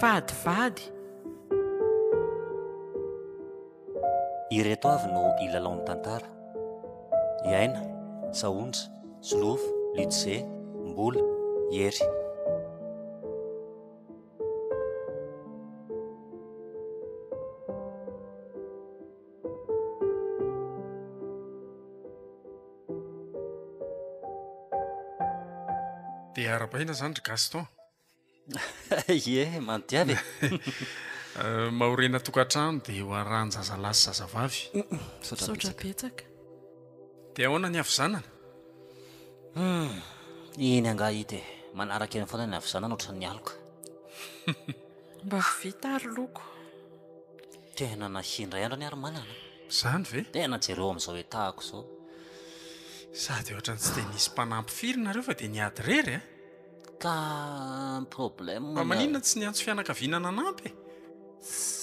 fadifady. Ireto avy no ilalaon'ny tantara. Iaina, Saonja, Zolofo, Lidze, Mbola, Hery. Dia ara-bahina zany ry Gaston. Ie, mandiavy. Mahorena tokantrano dia ho arahany zazalahy sy zazavavy. Saotra betsaka. Dia ahoana ny havizanana? Iny anga hita e. Manaraka eny foana ny havizanana ohatran'ny ny aloka. Mba vita ary loko. Tena nahindray andro ny ary-manana. Zany ve? Tena jereo amin'izao etahako izao. Sady ohatran'ny tsy dia nisy mpanampy firy nareo fa dia niady rery e. Ka problème. Fa maninona tsy niantso fianakaviana nanampy e?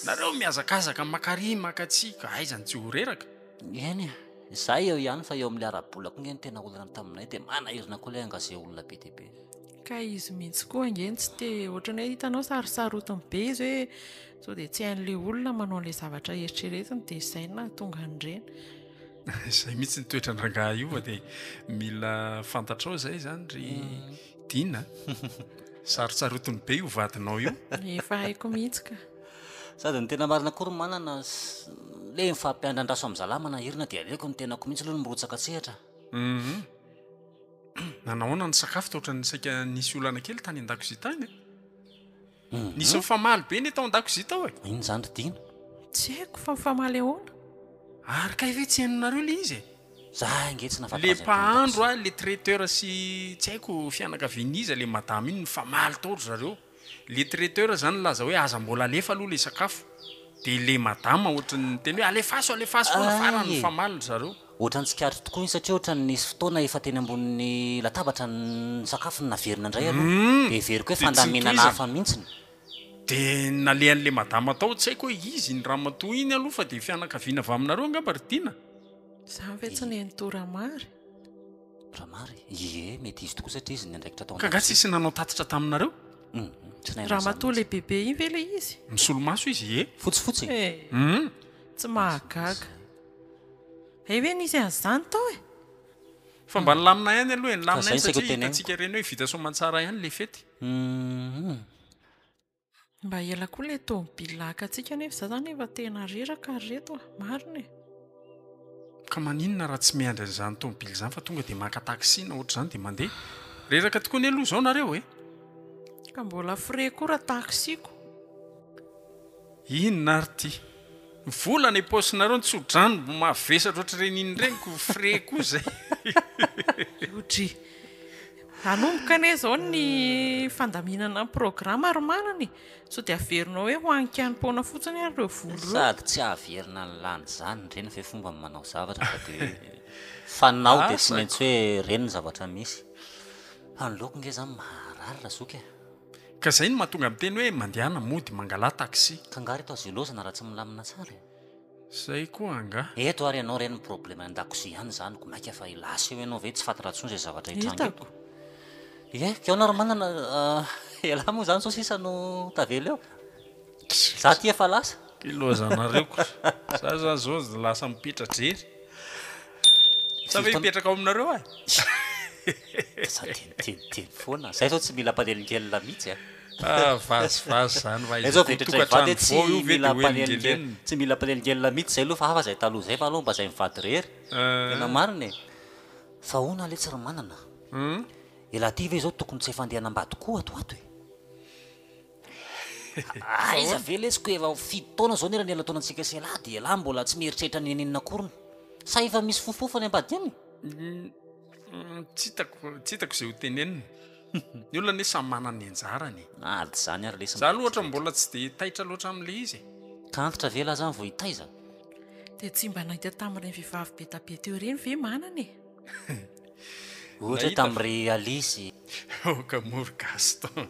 Nareo miazakazaka makary makatsika aizany tsy ho reraka. Eny e. Izay eo ihany fa eo amin'ny ara-bolako ngeny tena olona taminay dia manahirina koa ilay angazay olona be dia be. Ka izy mihitsy koa ngeny tsy te ohatran'ny hoe hitanao sarisarotiny be izy hoe sao dia tsy hain'ilay olona manao an'ilay zavatra eritreretiny dia izay na tonga nireny. Izay mihitsy ny toetrany rangahy io fa dia mila fantatrao izay zany ry Dina. Sarotsarotiny be io vadinao io. Efa haiko mihitsy ka. Sady ny tena marina kory manana le mifampiandran-draso amin'ny zalahy manahirina dia aleko ny tenako mihitsy aloha mirotsaka sehatra. Nanahoana ny sakafo toa ohatran'ny saika nisy olana kely tany an-dakozia tany e? Nisy mifamaly be ny tao an-dakozia tao e? Iny zany ry Dina. Tsy haiko fa mifamaly ahoana. Ary kay ve tsy hainonareo le izy e? Zah nge tsy Le mpahandro a, le traiteur sy tsy haiko fianakavian'iza le madama iny mifamaly tao ry zareo. Le traiteur zany laza hoe aza mbola alefa aloha le sakafo. Dia le madama ohatran'ny teny hoe alefaso foana farany mifamaly ry zareo. Ohatran'ny tsikaritra tokoa iny satria ohatran'ny nisy fotoana efa teny ambonin'ny latabatra ny sakafo ny naverina indray aloha. Dia very koa hoe fandaminana hafa mihitsiny. Dia nalehan'le madama tao tsy haiko hoe izy ny ramatoa iny aloha fa dia fianakaviana avy aminareo angamba ry Dina. Izany ve tsy nenito Ramary? Ramary? Ie, mety izy tokoa satria izy ny andraikitra tao. Ka ga tsisy nanao tatitra taminareo? Ramatoa le bebe iny ve le izy? Misolomaso izy ie. Fotsifotsy. Tsy mahagaga. Ve nisy an'izany tao e? Fa mba nilamina ihany aloha e, nilamina Fa ihany zay satria saika hitantsika ireny hoe vita soamantsara ihany le fety. Mba ela koa le tômôbila akantsika nefa za zany efa tena reraka reto marina e. Ka maninona raha tsy miandry an'izany tômôbily izany fa tonga dia maka taksi na ohatr'izany dia mandeha. Reraka tokoa ny aloha izao nareo e. Ka mbola frais koa raha taksiko. Inona ary ty? Vola ny paosinareo ny tsodrano mavesatra ohatr'ireny iny ireny ko frais koa izay. Odry. Anomboka ane izao ny fandaminana programa ary manany. So dia averinao hoe ho ankiam-poana fotsiny ary ireo vola ireo. Sady tsy averina ny lany zany ireny ve fomba manao zavatra fa dia fanao dia tsy maintsy hoe ireny ny zavatra misy. Anyloko nge zany marary raha zoky e. Ka izay no mahatonga amin'ny teny hoe mandehana mody mangala taksi. Ka ngary eto azilozana raha tsy milamina tsara e. Izay koa anga. Eto ary ianao ireny ny problème an-dakozia ihany zany ko maika fa ilasy eo ianao ve tsy fantatra intsony izay zavatra hitranga. Ie, keo na manana ela moa zany sao sisa no tavela eo. Za ty efa lasa. Kilozanareo ko. Za zany zao lasa mipetratra jery. Sa ve mipetraka ao aminareo e? Za teny foana. Zay zao tsy mila mpaneligelina mihitsy a. Vazy zany va izao vetratra ivady tsy mila mpaneligelina mihitsy zay aloha fa hafa zay taloha zay fa aloha mba zay mivady rery. Tena marina e. Fa hoana le tsy raha manana. Ela ty ve zao tokony tsy efa andehanam-bady koa ato e. Aiza ve lesiko efa fito taona zao nera ny ela taonantsika sy ela dia ela mbola tsy mieritreritra ny eninona korona. Sa efa misy fofofany ambady any? Tsy hitako izay ho tenenina. Ny olona ne samy manana ny anjarany. Ady zany ary lesy. Za loatra mbola tsy dia taitra loatra amin'le izy. Ka antitra ve la zany vao hitaiza? Dia tsy mba nahita tamin'ireny vehivavy be tabe teo ireny ve manana e? Ohatra tamin'ry Alice. Ka moro Gaston.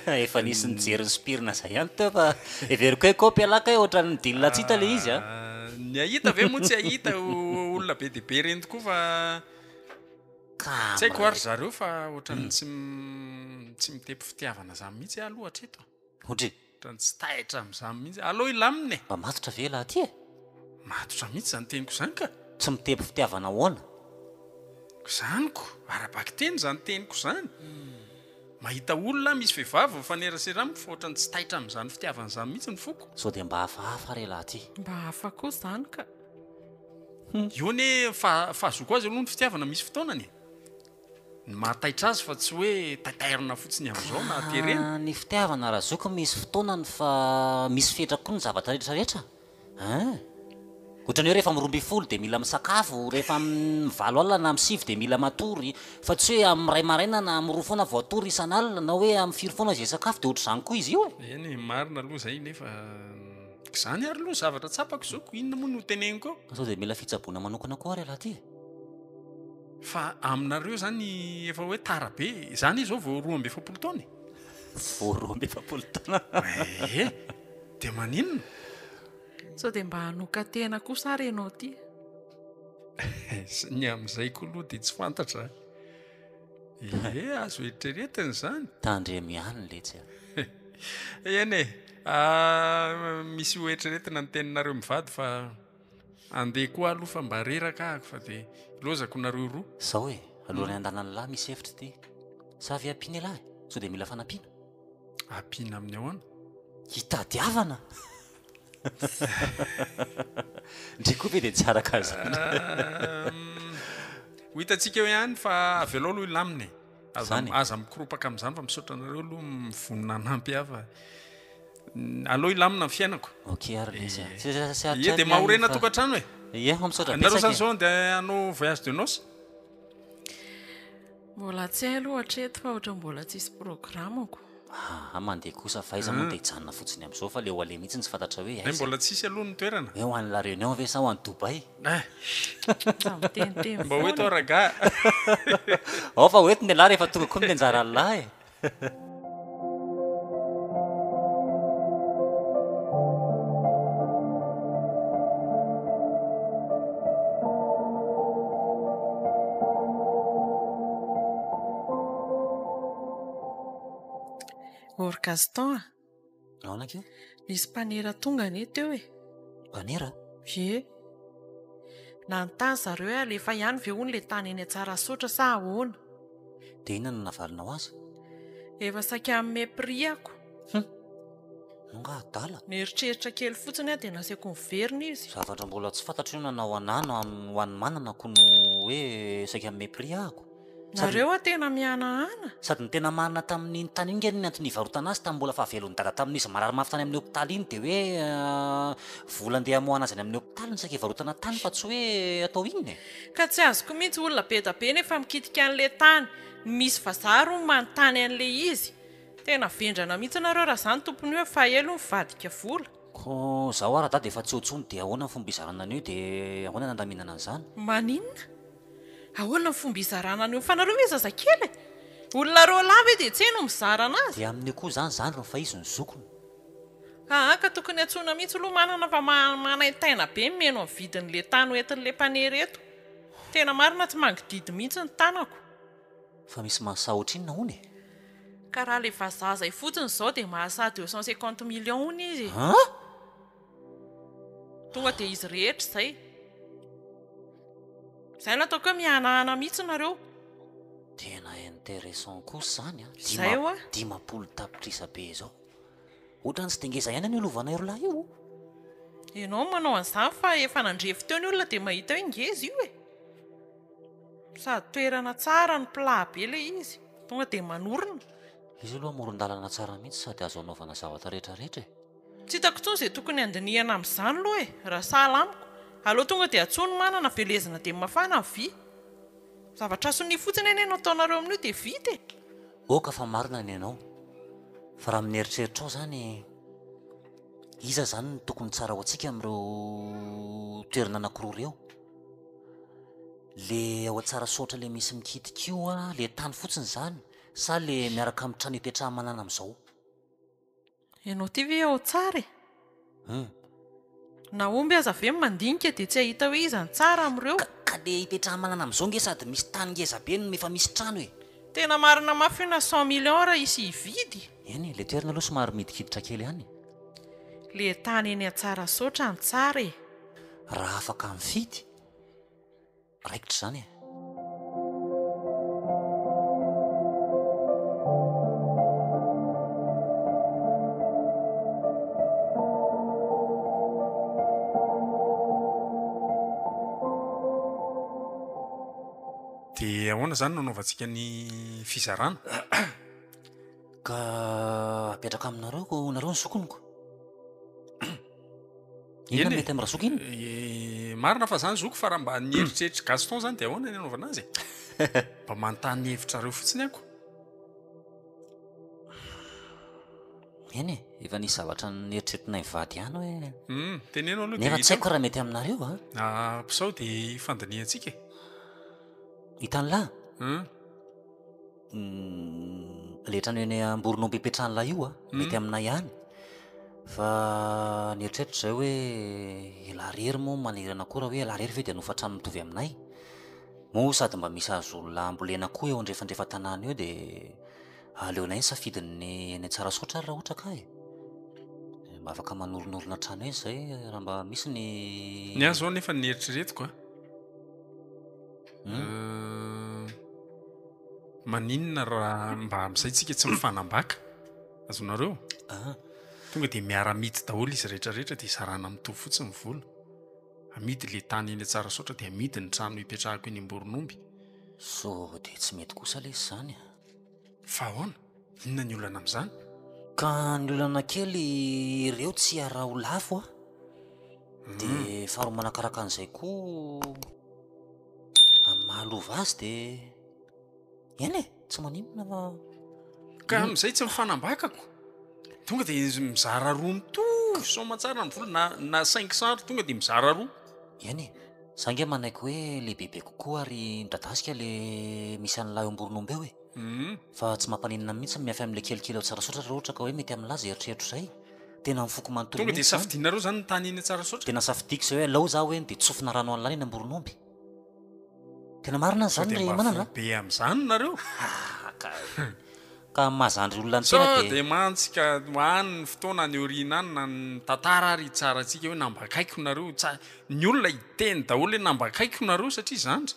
Efa nisy nijery ny sopirina zay ihany teo fa everiko hoe kopy alaka hoe ohatran'ny dilina tsy hita le izy a. Ny ahita ve moa tsy ahita olona be dia be ireny tokoa fa tsy haiko ary zareo fa ohatran'ny tsy mitepy fitiavana zany mihitsy aloha hatreto. Ohatry ohatrany tsy taitra amin'izany mihitsy aloha ilamina mba matotra ve laha ty e matotra mihitsy zany teniko zany ka tsy miteby fitiavana ahoana zaniko arabaky teny zany teniko zany mahita olona misy vehivavy mifanerasera amiko fa ohatrany tsy taitra amin'izany fitiavana zany mihitsy ny foko sao dia mba hafahafa re laha ty mba hafa koa zany ka io ne fahazoko azy aloha ny fitiavana misy fotoanany ny mahataitra azy fa tsy hoe taitairina fotsiny amin'izao na terena ny fitiavana raha zoko misy fotoanany fa misy fetraka koa ny zavatra rehetrarehetra ohatrany hoe rehefa miromby folo dia mila misakafo rehefa mivalo alina na misivy dia mila matory fa tsy hoe amin'ny ray maraina na miroa foana voatory isan'alina na hoe amin'ny firy foana zay sakafo dia ohatra izany koa izy io e eny marina aloha zay nefa zany ary aloha zavatra tsapako zoko inona moa no teneniko sao dia mila fitsaboana manokana koa re laha ty fa aminareo zany efa hoe tara be zany izy zao vao 12 taona voaroa amby efapolo taona dia maninona sao dia mba hanoka tena kosa ary ianao ty ny amin'izay koa aloha dia tsy fantatra azo eritreretiny zany tandremiany letsy eny misy hoeritreretina ny teninareo mivady fa andeha koa aloha fa mba reraka ahako fa dia lozako nareo roa zao e alohan'ny andanany lahy misy hevitra ty savy ampiana lahy sao dia mila fanampiana ampiana amin'ny ahoana hitadiavana ndre koa be dia tsaraka zany ho hitantsika eo ihany fa avy alao aloha ilamina Zany. aza mikoropaka amin'izany fa misaotra anareo aloha mivonina nampy hafa aloha ilamina ny fiainako ok ary lesy ie dia mahorena tokantrano e ie misaotra nareo zany betsaka zao dia hanao voyage de noce mbola tsy hay aloha hatreto fa ohatra mbola tsisy programako mandeha kosa fa iza moa dia hijanona fotsiny amin'izao fa le ho ale mihitsy ny tsy fantatra hoe ay mbola tsisy aloha ny toerana hoe ho an'ny la réunion ve sa ho an'ny Dubai za miteniteny mba hoe tao raga ao fa hoentiny lahy rehefa tonga koa amin'ny anjara lahy Gaston naona keo nisy mpanera tonga ane teo e mpanera ye nanontany zareo alefa ihany ve hono le tany eny Tsara Sotra sa ahoana dia inona no navalinao azy efa saika amin'ny mépris-ako nonga adala nieritreritra kely fotsiny dia nasiako miverina izy zavatra mbola tsy fantatro io nanao anano ho an'ny manana ko no hoe saika amin'ny mépris ahako nareo tena mihanahana sady ny tena marina tamin'ny tany iny nge ny antony ivarotana azy tamin'ny mbola fahavelon'ny dada tamin'izy marary mafy tany amin'ny hôpitaly iny dia hoe vola andeha hamoana azy any amin'ny hôpitaly ny saika ivarotana tany fa tsy hoe atao inona ka tsy azoko mihitsy olona be da be nefa mikitika an'le tany misy vazaro ny manontany an'le izy tena vendrana mihitsy nareo raha zany tompony hoe fa elo mivadika vola ko zaho ara da dia efa tsy hotsony dia ahoana ny fomba izarana an'io dia ahoana ny andaminana an'izany maninona ahoana ny fomba izarana an'io fa nareo hoe zazakely olona roa lava dia tsy no mizarana azy dia amin'ny koa zany zany fa izy ny zokony ka tokony atsoina mihitsy aloha manana fa manaitaina be meno amin'ny vidin'le tany hoentin'le mpanera eto tena marina tsy mangididy mihitsy ny tanako fa misy mahasahotra iny na hony ka raha le vazazay fotsiny izao dia mahasa 250 millions hony izy tonga dia izy rehetra izay izay nataoko hoe mihanahana mihitsy nareo tena intéressant kosa zany Zay hoa. 10 tapitrisa be zao ohatrany tsy dengeza ihany any olovana iro lahy io ianao manao an'izany fa efa nandrefy teo ny olona dia mahita hoe ngeza io e sady toerana tsara ny plat be le izy tonga dia manorina izy aloha moron-dalana tsara mihitsy sady azo anaovana zavatra rehetrarehetra tsy hitako tsony izay tokony andinihana amin'izany aloha e raha sahalamiko aloha tonga dia atsony manana velezina dia mafana ny vy zavatra sony fotsiny eny no ataonareo amin'io dia vita e oka fa marina ny ianao fa raha mineeritreritra ao zany iza zany ny tokony tsara ho antsika amin'ireo toerana anankiroa reo le ao an-tsara sotra le misy mikitika io le tany fotsiny zany sa le miaraka amin'ny trano hipetraha manana amin'izao ianao ty ve ao tsara e na omby aza ve mandinika dia tsy ahita hoe iza ny tsara amin'ireo ka le hipetraha manana amin'izao nge sady misy tany ngeza be no efa misy trano e tena marina mafy na 100 millions raha isy hividy eny le toerana aloha somary midikiditra kely ihany. Le tany eny atsara saotra ny tsara e. Raha afaka mifidy raikitra izany e. Dia ahoana izany nanaovantsika ny fizarana? Ka apetraka aminareo nareo ny zokoniko. Ina mety amin'ny razoky iny? Marina fa izany zoko fa raha mba nieritreritra Gaston izany dia ahoana ny anaovana azy? Mba manontany hevitrareo fotsiny ako. Eny e, efa nisy zavatra nieritreretinay vady ihany hoe. Teneno aloha nefa tsy haiko raha mety aminareo a. Pisao dia fandaniantsika e. Hitan'lahy lehetra ny eny Amboronao Bepetrahan'lahy io mety aminay ihany. Fa nieritreritry izay hoe elarery moa manirana koa raha hoe elarery ve dia nofatrano mitovy aminay. Moa sady mba misy azo olona ambolena koa eo andrefandrefa tanàna eo dia aleonay ny safidin'ny eny Tsarasoatra raha ohatra ka e. Mba afaka manoronorona trano eny izay raha mba misy ny azo ao nefa nieritreretiko maninona raha mba amin'izay tsika tsy mifanambaka azonareo tonga dia miara-mity daholo izy rehetrarehetra dia sarana mitovy fotsiny ny vola. Amidy le tany eny Tsarasoatra dia amidy ny trano hipetrahako eny Amboron'Omby. So dia tsy mety kosa le izany fa ahoana? Inona ny olana amin'izany? Ka ny olana kely ireo tsy ara ho lafo dia faharoa manakaraka an'izay koa mahalova azy dia eny e tsy maninona fa ka amin'izay tsy mifanambakako tonga dia mizara roa mitovy somatsara ny vola na 500 tonga dia mizara roa. Eny e zange manaiky hoe le bebe kokoa ary midadasika le misy an'lahy Amboron'Omby eo e. Fa tsy mampaninina mihitsy miafy amin'ilay kelikely ao Tsarasoatra raha ohatra ka hoe mety amin'lazy eritreritro izay tena mifoko manontolo tonga dia safidinareo izany ny tany eny Tsarasoatra. Tena safidiko izay hoe alao za hoe dia tsofina rano an'lany eny Amboron'Omby. Tena marina izany ry manana be amin'izany nareo ka mahazandry olona ny tena dia mantsika hoany ny fotoana ny oriana any na ny tantara ary tsara antsika hoe nambakaiko nareo ny olona hiteny daholo hoe nambakaiko nareo satria zandry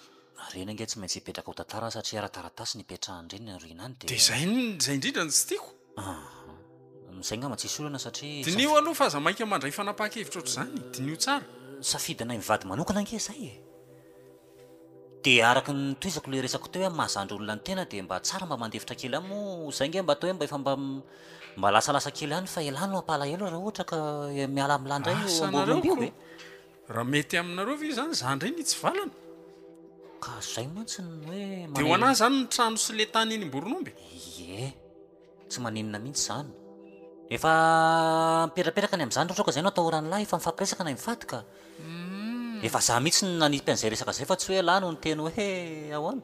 reny ange tsy maintsy hipetraka ho tantara satria ara-taratasy nipetrahandreny ny oriana any dia izay indrindra ny tsy tiako izay ngamba tsisy olana satria dinio aloha fa aza mainka mandray fanapaka-hevitra ohatr'izany dinio tsara safidina mivady manokana ange izay e. Dia araky ny toizako le resako teo hoe mahazandry olona ny tena dia mba tsara mba mandefitra kely any moa izay nge mba tao hoe mba efa mba lasalasa kely any fa elano ampalahelo raha ohatra ka miala amin'landray io Amboron'Omby io e. Raha mety aminareo ve izany zandry iny tsy valana ka izay mantsy hoe dia ho anazy izany ny trano sy le tany eny Amboron'Omby. Ie tsy maninona mihitsy izany efa mipetrapetraka ny amin'izany ohatra ka izay no atao ran'lahy efa mifampiresaka na mifady ka efa za mihitsy nanipy an'izay resaka izay fa tsy hoe lahy no ny teny hoe ahoana.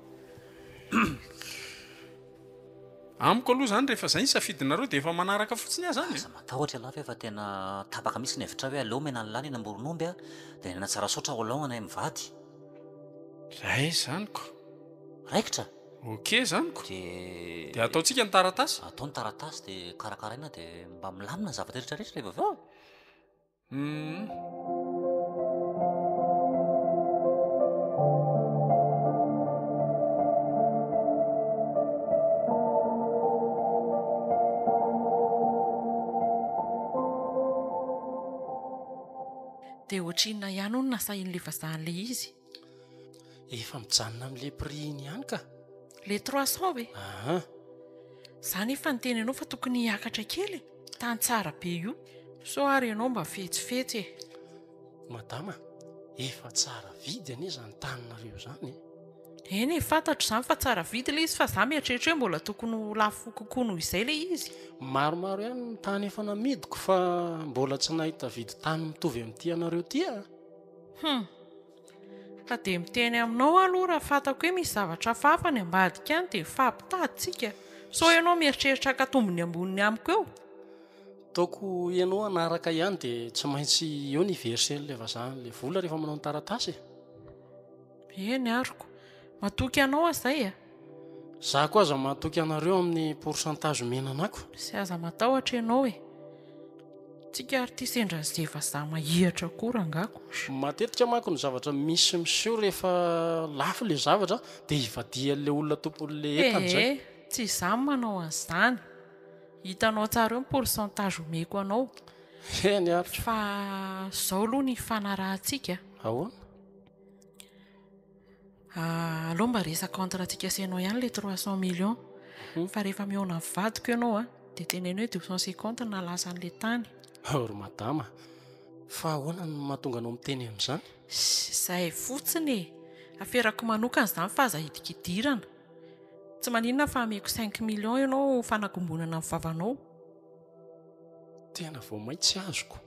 Amiko aloha izany rehefa izay ny safidinareo dia efa manaraka fotsiny ahy izany. Aza matahotra lahy fa efa tena tapaka mihitsy ny hevitra hoe aleo mena ny lany eny Amboron'Omby dia eny Tsarasoatra ho anay mivady. Izay zaniko Raikitra okey zaniko dia ataontsika ny taratasy. Atao ny taratasy dia karakaraina dia mba milamina ny zavatra rehetrarehetra rehefa avy dia ohatrinona ihany ho nasahin'le vazahan'le izy efa mijanona amin'le prix iny ihany ka le 300 ve izany efa ny teny ianao fa tokony hiakatra kely tany tsara be io so ary ianao mba fetsifetsy e. Madama efa tsara vidy anie izany taninareo izany eny e fantatro izany fa tsara vidy le izy fa za mieritreritra hoe mbola tokony ho lafo kokoa noho izay le izy. Maromaro ihany ny tany efa namidiko fa mbola tsy nahita vidy tany mitovy amin'ity anareo ty ka dia miteny aminao aloha raha fantako hoe misy zavatra hafahafa ny ambadika any dia fampitaditsika so ianao mieritreritra ka tombony amboniny amiko eo. Taoko ianao anaraka ihany dia tsy maintsy eo ny versen'le vazahan'le vola rehefa manao ny taratasy eny ariko matoky ianao izay Za koa aza mahatoky anareo amin'ny pourcentage menanako. Sy aza matahotra ianao e. Tsika artiste indran'izay vazaha mahihatra koa angako. Matetika manko ny zavatra misy miseho rehefa lafo le zavatra dia ivadian'ilay olona tompon'ilay entana izay. Tsy izany manao an'izany. Hitanao tsara eo ny pourcentage omeko anao. Eny ary. Fa izao aloha ny fanarahantsika. Ahoana? Alao mba resaka contrat-tsika asianao ihany ilay 300 millions. Fa rehefa mihaona mivadiko ianao dia tenenao hoe 250 na lasa an'ilay tany. Ry madama, fa ahoana no mahatonga anao miteny amin'izany? Izay fotsiny e. Aferako manokana izany fa aza hidikidirana. Tsy maninona fa ameko 5 millions ianao fanakombonana amin'ny vavanao. Tena vao maitsy azoko.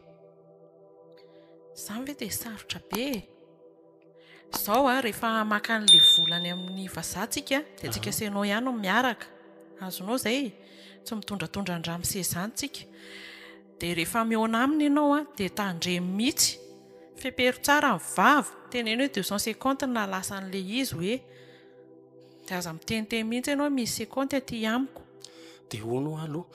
Izany ve dia sarotra be e. Izao rehefa maka an'ilay volany amin'ny vazahantsika dia tsika asianao ihany no miaraka. Azonao izay tsy mitondratondra andramose izany tsika. Dia rehefa mihaona aminy ianao dia tandremy mihitsy. Fepero tsara ny vava. Teneny hoe 250 na lasa an'ilay izy hoe. Dia aza miteniteny mihitsy ianao misy 50 aty amiko. Dia hono aloha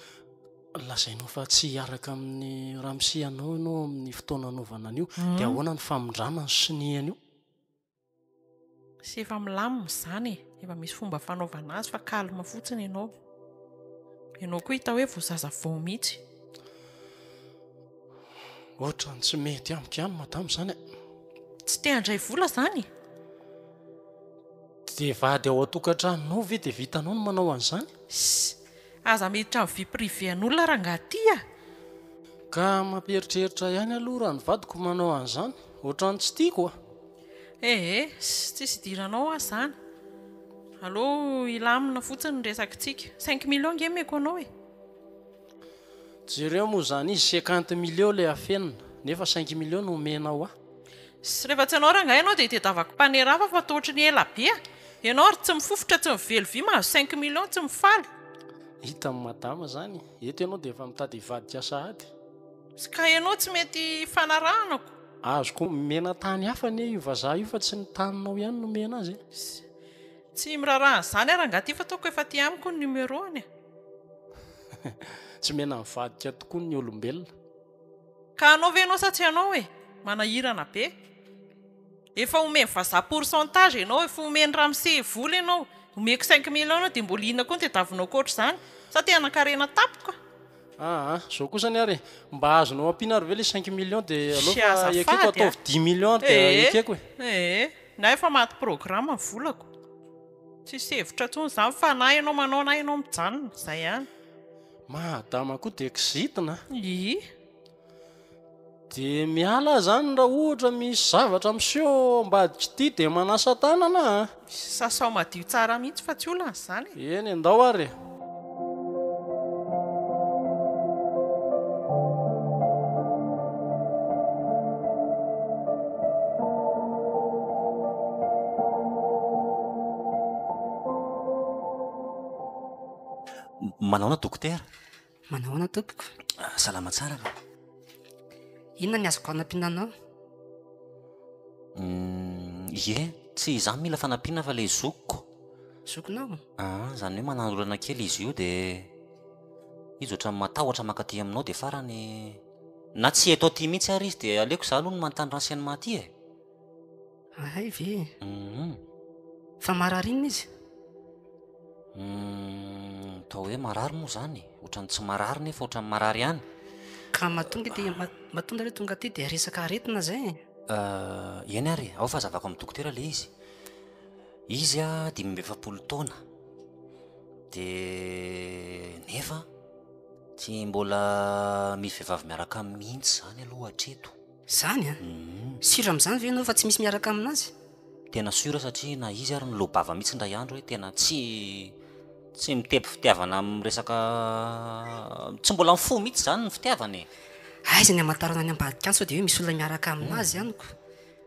lazainao fa tsy hiaraka amin'ny ramose anao ianao amin'ny fotoana anaovana an'io. Dia ahoana ny famindramana ny siniany io? Sy efa milamina izany e. Efa misy fomba fanaovana azy fa kalma fotsiny ianao. Ianao koa hita hoe voazaza vao mihitsy. Ohatra ny tsy mety amiko ihany madama izany. Tsy te handray vola izany. Dia vady ao an-tokantranonao ve dia vitanao no manao an'izany? Aza miditra amin'ny vie privé an'olona raha angaty a. Ka mamperitreritra ihany aloha raha ny vadiko manao an'izany. Ohatran'ny tsy tiako a. Tsisy diranao izany. Allo ilamina fotsiny ny resakitsika. 5 millions ngemeko anao e. Jereo moa izany izy 50 millions ilay afenina. Nefa 5 millions no omenao a. Sy rehefa tsy ianao rangahy ianao dia tedavako mpanerafa fa tohatry ny ela be. Ianao tsy mifofotra tsy mivelo vy mahazo 5 millions tsy mifaly. Hita amin'ny madama izany. Eto ianao dia efa mitady hivadika sahady. Sy ka ianao tsy mety fanarahanako. Azoko mena tany hafa ne io vazaha io fa tsy ny taninao ihany no mena azy. Tsy miraraha izany rangaty fa ataoko efa ty amiko ny numéroany. Tsy mena mivadika tokoa ny olombelona. Ka anao ve ianao sa tsy ianao e? Manahirana be. Efa omeny vazaha pourcentage ianao, efa omeny ramose vola ianao. Omeko 5 millions ianao dia mbola inona koa ny tediavinao koatra izany. Sa te hanakarena tapoka? Zao kosa ny ary mba azonao ampiana ary ve ilay 5 millions dia aloha ekeko ataovy 10 millions dia ekeko e. Na efa maty programma ny volako. Tsisy hevitra intsony izany fa na ianao manao na ianao mijanona. Izay ihany. Madama koa dia exitina. Dia miala izany raha ohatra misy zavatra miseho ambadika ity dia manasa tanana. Sasao madio tsara mihitsy fa tsy olona izany. Eny andao ary. Manaona dokotera? Manaona tompoko? Salama tsara ka. Inona ny azoko hanampiananao? Tsy izaho mila fanampiana fa ilay zokiko. Zokinao? Izany hoe mananolana kely izy io dia izy ohatran'ny matahotra makaty aminao dia farany na tsy eto aty mihitsy ary izy dia aleoko izaho aloha no manontany ranseny maty e. Ay ve? Fa mararinina izy? Atao hoe marary moa izany. Ohatran'ny tsy marary nefa ohatran'ny marary ihany. Ka mahatonga ilay tonga aty dia resaka aretina izay. Eny ary, ao fa zavako amin'ny dokotera ilay izy. Izy 27 taona. Dia nefa tsy mbola misy vehivavy miaraka amin'ny mihitsy izany aloha hatreto. Izany a? Sira amin'izany ve ianao fa tsy misy miaraka aminazy? Tena sura satria na izy ary nilobava mihitsy indray andro hoe tena tsy mitepy fitiavana amin'ny resaka tsy mbola mifo mihitsy izany ny fitiavany. Aiza ny hamantarana any ambadika any sao dia hoe misy olona miaraka aminazy ihanyko.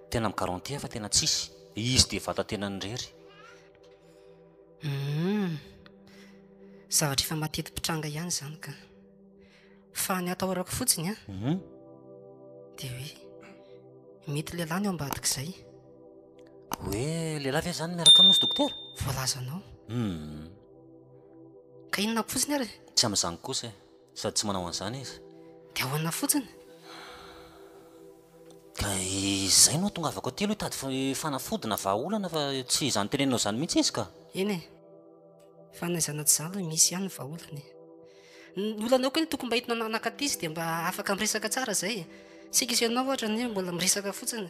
Tena mikaranty fa tena tsisy. Izy dia vata tena nirery. Zavatra efa mateti-pitranga ihany izany ka. Fa ny atahorako fotsiny dia hoe mety lehilahy ny ao ambadika izay. Hoe lehilahy ve izany miaraka amin'nosy dokotera? Voalazanao. ka inona fotsiny ary tsy amin'izany kosa sady tsy manao an'izany izy dia ahoana fotsiny ka izay no tonga avako telo hitady fanafodina vahaolana fa tsy izany tenenao izany mihitsy izy ka eny e fa naizana tsy zany misy ihany ny vahaolany ny olanao koa ny tokony mba hitinao nanakaty izy dia mba afaka miresaka tsara zay sika isanao ohatra ny mbola miresaka fotsiny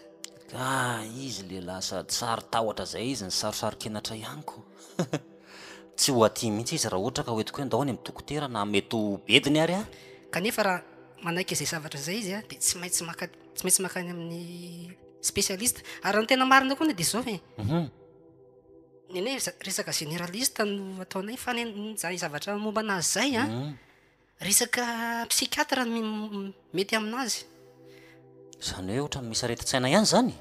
ka izy le lasa tsary tahotra zay izy ny sarosaro-kenatra ihaniko tsy ho aty mihitsy izy raha ohatra ka hoetiko hoe ndao any amin'ny dokotera na mety ho bediny ary a kanefa raha manaiky izay zavatra zay izy a dia tsy maintsy makany amin'ny spesialista ary ny tena marina koa ny dia zao e neny hoe resaka généraliste no ataonay fa zany zavatra momba anazy zay a resaka psikiatra mety aminazy izany hoe ohatra misy areti-tsaina ihany zany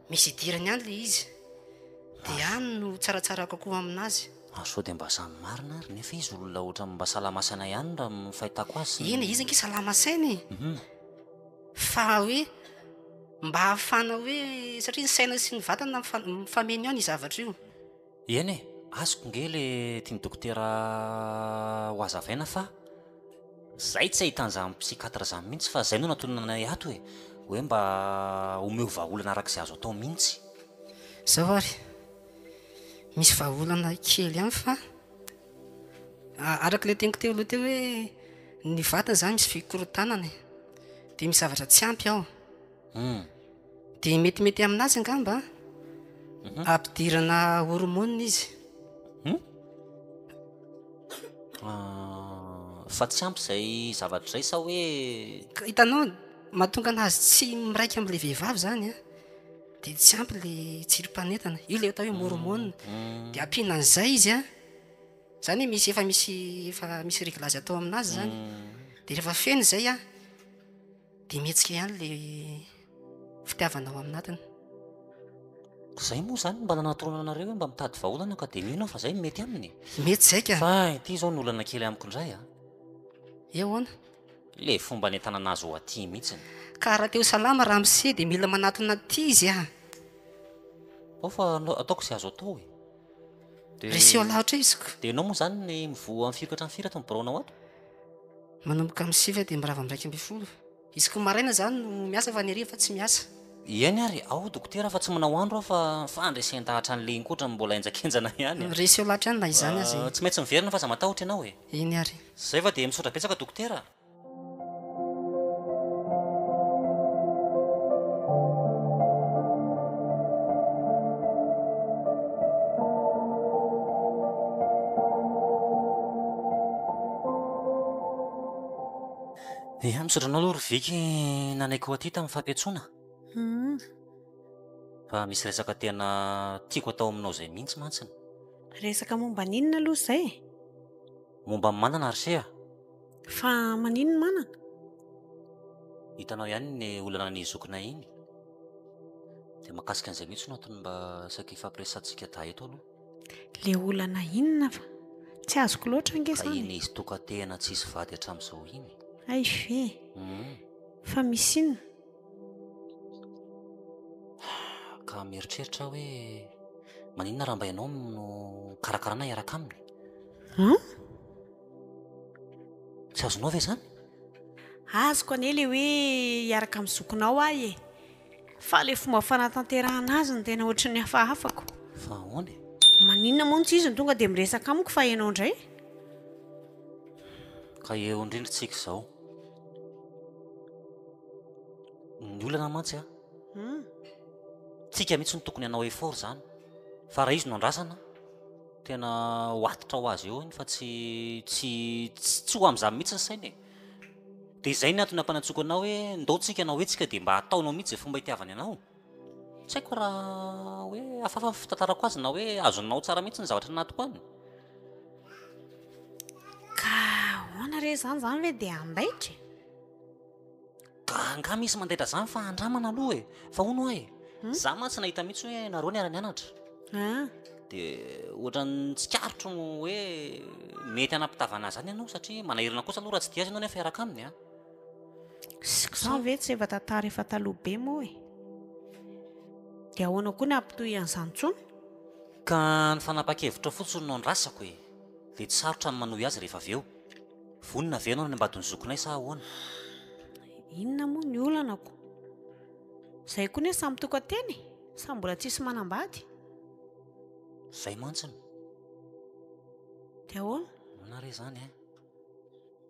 misy idirany ihany le izy dia any no tsaratsara kokoa aminazy sao dia mba samy marina ary nefa izy olona ohatra mba salamasaina ihany raha mifahitako azy eny izy anke salamasaina e fa hoe mba hahafana hoe satria ny saina sy ny vatana mifameny ao ny zavatra io eny e azoko nge le tiany dokotera ho azavaina fa zay tsy ahitan'izany psikatra zany mihitsy fa zay no natonanay ato hoe mba omeo vahaolana arak'izay azo atao mihitsy zao ary misy vahaolana kely ihany fa araka le teniko teo aloha teo hoe ny vatana zany misy fikorotanana dia misy zavatra tsy ampy ao dia metimety aminazy angamba ampidirana hormone izy fa tsy ampy zay zavatra zay sa hoe hitanao mahatonga anazy tsy miraika am'la vehivavy zany a dia tsy ampy le tsirom-panetana io le atao hoe hormone dia ampianan'izay izy a zany hoe misy efa misy réglazy atao aminazy zany dia rehefa feno zay a dia mihetsika ihany le fitiavanao aminatiny zay moa zany mba nanatoronana anareo hoe mba mitady vahaolana ka dia mino fa zay mety aminy mety zay ka fa ity zao ny olana kely amiko indray a ehoana le fomba ny tanana azy ho aty mihitsiny ka raha teo salama raha mise dia mila manatona ty izy a ao fa ataoko sy azo atao reseo lahatra iziko dia ianao moa zany ny mivoa amin'ny firokatra ny firy ato mibaraonao ato manomboka amin'ny siva dia mirava miraiky amby folo iziko maraina zany no miasa fa ny ariva fa tsy miasa eny ary ao dokotera fa tsy manao andro aho fa fandresen-tahatra an'le inkoatra mbola enjakenjana ihany reseo lahatra ihany na izany azy tsy maintsy miverina fa za matahotra ianao e eny ary zay fa dia misaotra betsaka dokotera ia misaotranao aloha roviky nanaiko aty tamin'ny fampiatsoana fa misy resaka tena tiako atao aminao zay mihitsy mantsiny resaka momba ninona aloha zay momba ny manana arsea fa maninony manana hitanao ihany ny olana ny zokina iny dia mahakasika an'izay mihitsy no atony mba saky fampiresantsika da eto aloha le olana inona fa tsy azoko loatra ka angesany iny izy toka tena tsisy vady hatramin'izao iny ay ve fa misy inona ka mieritreritra hoe maninona raha mba ianao no karakarana iaraka aminy tsy azonao ve zany azoko ane le hoe hiaraka amin'ny zokonao ahy e fa le fomba fanatanterahana azy ny tena ohatry ny hafahafako fa ahoana maninona montsy izy ny tonga dia miresaka amiko fa ianao indray ka eo indrindritsika izao ny olana mantsy a tsika mihitsy ny tokony hanao effort zany fa raha izy no andrasana tena ho atitra ho azy eo iny fa tsy ho amin'izany mihitsy ny sainy dia izay ny antony ampanatsoko anao hoe ndaotsika anao hoetsika dia mba hataonao mihitsy zay fomba hitiavany anao tsy haiko raha hoe afafa fitantarako azy na hoe azonao tsara mihitsy ny zavatra natoko any ka hoana re zany hoe dia andaitra ka nga misy mandaitra zany fa andramana aloha e fa hono ahy za mantsy nahita mihitsy hoe nareo ny ara-nianatra dia ohatra ny tsikarotro hoe mety anampitavana zany ianao satria manahirana kosa aloha raha tsy dia azy ianao nefa iaraka aminy a siko zany ve tsy efa tantara efa taloha be moa e dia ahoana koa ny ampitoy an'izany tsony ka ny fanapa-kevitra fotsiny no andrasako e dia tsy sarotra ny manohy azy rehefa avy eo. Vonina ve ianao ny ambadiny zokinay sa ahoana? Inona moa ny olanako? Izay koa ne samy tokanteny, samy mbola tsisy manambady. Izay mantsiny. Dia ahoana? Nare izany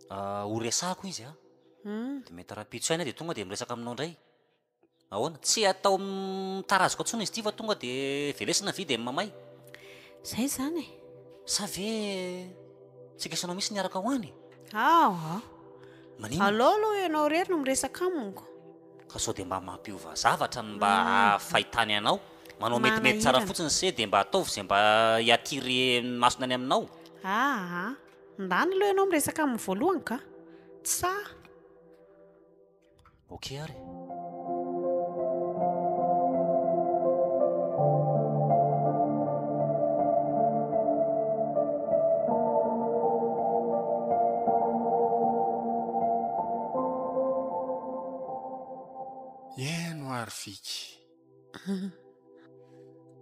ho resahako izy dia mety rapitso aina dia tonga dia miresaka aminao indray. Ahoana? Tsy atao mitarazoko antsony izy ity fa tonga dia velesina vy dia mamay. Izay izany e. Sa ve tsy kesanao misy niaraka ho any? Manino? Alao aloha ianao rery no miresaka amoniko. Ka sao dia mba mampiova zavatra ny mba fahitany anao. Manao metimety tsara fotsiny se dia mba ataovy izay mba hiatiry masona any aminao. Ndany aloha ianao miresaka amin'ny voalohany ka? Tsy sa? Okey ary. Eno ary viky.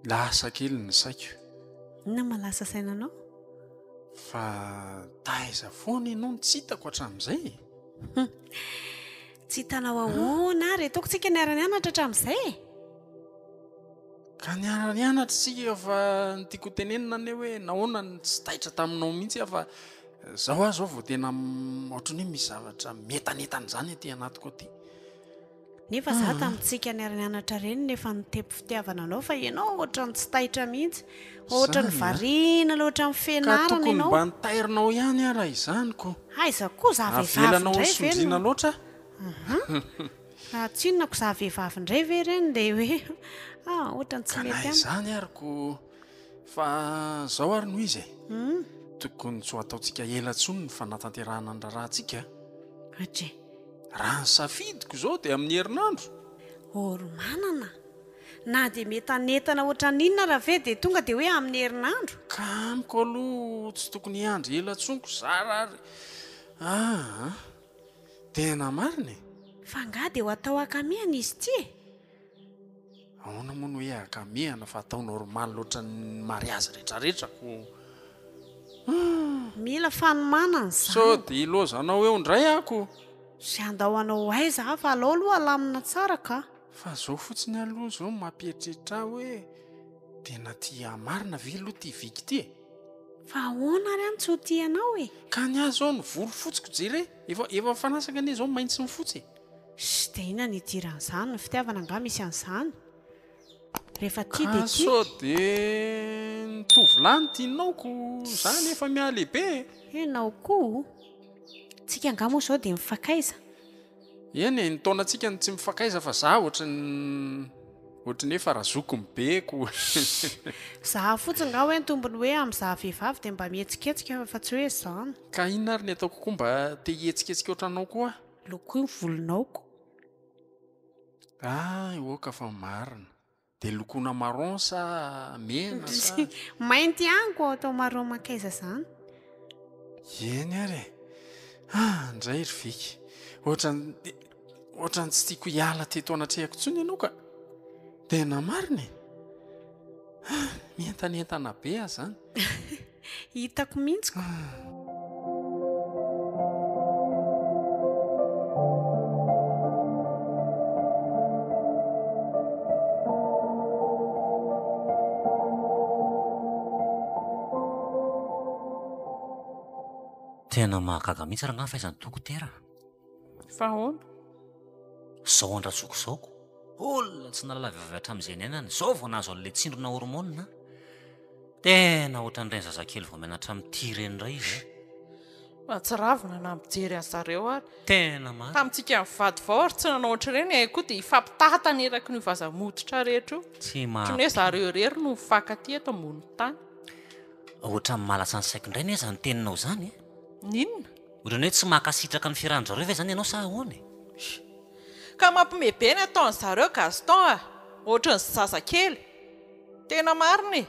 Lasa kely ny saiko. Inona malasa sainanao? Fa taiza foana ianao tsy hitako hatramin'izay. Tsy hitanao ahoana ary ataoko tsika niara-nianatra hatramin'izay. Ka niara-nianatra tsika fa nytiako tenenina anie hoe nahoana ny tsy taitra taminao mihitsy fa zaho aho zao vao tena ohatrany hoe misy zavatra metanetana aty anatiko aty. Nefa za tamintsika niara-nianatra reny nefa nitepo fitiavana anao fa ianao ohatrany tsy taitra mihitsy. Ohatrany variana loatra amin'ny fianarana tokony ianao. mba nitairinao ihany raha izanyko. Aiza koa za vehivavy avelanao indray sonjina loatra. Tsinonako za vehivavy indray ve reny dia hoe ohatrany tsy mety amiko. Izany aryko fa zao ary noho izy tokony tsy ho ataontsika ela tsony ny fanatanterahana ny rahantsika. Raha ny safidiko zao dia amin'ny herinandro. Manana na dia metanetana ohatran'inona raha ve dia tonga dia hoe amin'ny herinandro. Ka amiko aloha tsy tokony hiandry ela tsoniko zara ary. Tena marina. Fa nga dia ho atao akamihana izy ity. Ahoana moa no hoe akamihana fa atao normal loatra ny mariazy rehetrarehetra ko. Mila fanomanana izany. Sao dia ilozanao eo indray ako. Sy andahoanao aiza fa alao aloha alamina tsara ka. Fa zao fotsiny aloha zao mampieritreritra hoe tena tia marina ve aloha ty viky ty. Fa ahoana ary any tsy ho tianao e. Ka ny azy zao ny volo fotsiko jere efa fanasaka anie zao maintsy ny fotsy. Dia inona ny idiran'izany ny fitiavana nga misy an'izany. Rehefa tia dia tia. Ka sao dia ny tovolahy tianaoko zany efa mialehibe. Ianao koa. Tsika nga moa zao dia mifakaiza. Eny ny taonantsika ny tsy mifakaiza fa za ohatrany hoe farazoko mibeko. Za fotsiny nga hoe ny tombony hoe amin'izaho vehivavy dia mba mihetsiketsika fa tsy hoe izany. Ka inona ary ny ataoko koa mba te hihetsiketsika ohatranao koa? Loko ny volonao. Oka fa marina. Dia lokona marron sa mena sa mainty ihany koa atao marron makaiza izany. Eny ary. Indray ry viky. Ohatrany tsy tiako hiala teto anatrehako tsony ianao ka. Tena marina. Mientanentana be aho zany. Hitako mihitsy ko. Tena mahagaga mihitsy raha fahaizany dokotera. Fa ahoana? Zao andratsoko zaoko. Olona tsy nalala vehivavy hatramin'izay niainana. Zao vao nahazo an'ilay tsindrona hormona. Tena ohatran'ireny zazakely vao mianatra amin'ity ireny indray izy. Fa tsy ravina na mijery an'ny zareo ary. Tena marina. Tamintsika mivady vao ary tsy nanao ohatr'ireny koa dia ifampitahata neraky ny vazamodotra rehetra io. Tsy Ohatrany hoe zareo rery no mifankaty eto ambony tany. Ohatra ny malasa ny saiko indray ne zany teninao zany. Ninona? Ohatrany hoe tsy mahakasitraka ny fiarahan-jareo ve zany ianao sa ahoana? Ka mampimebe ny ataon'ny zareo Gaston ohatran'ny zazakely. Tena marina e.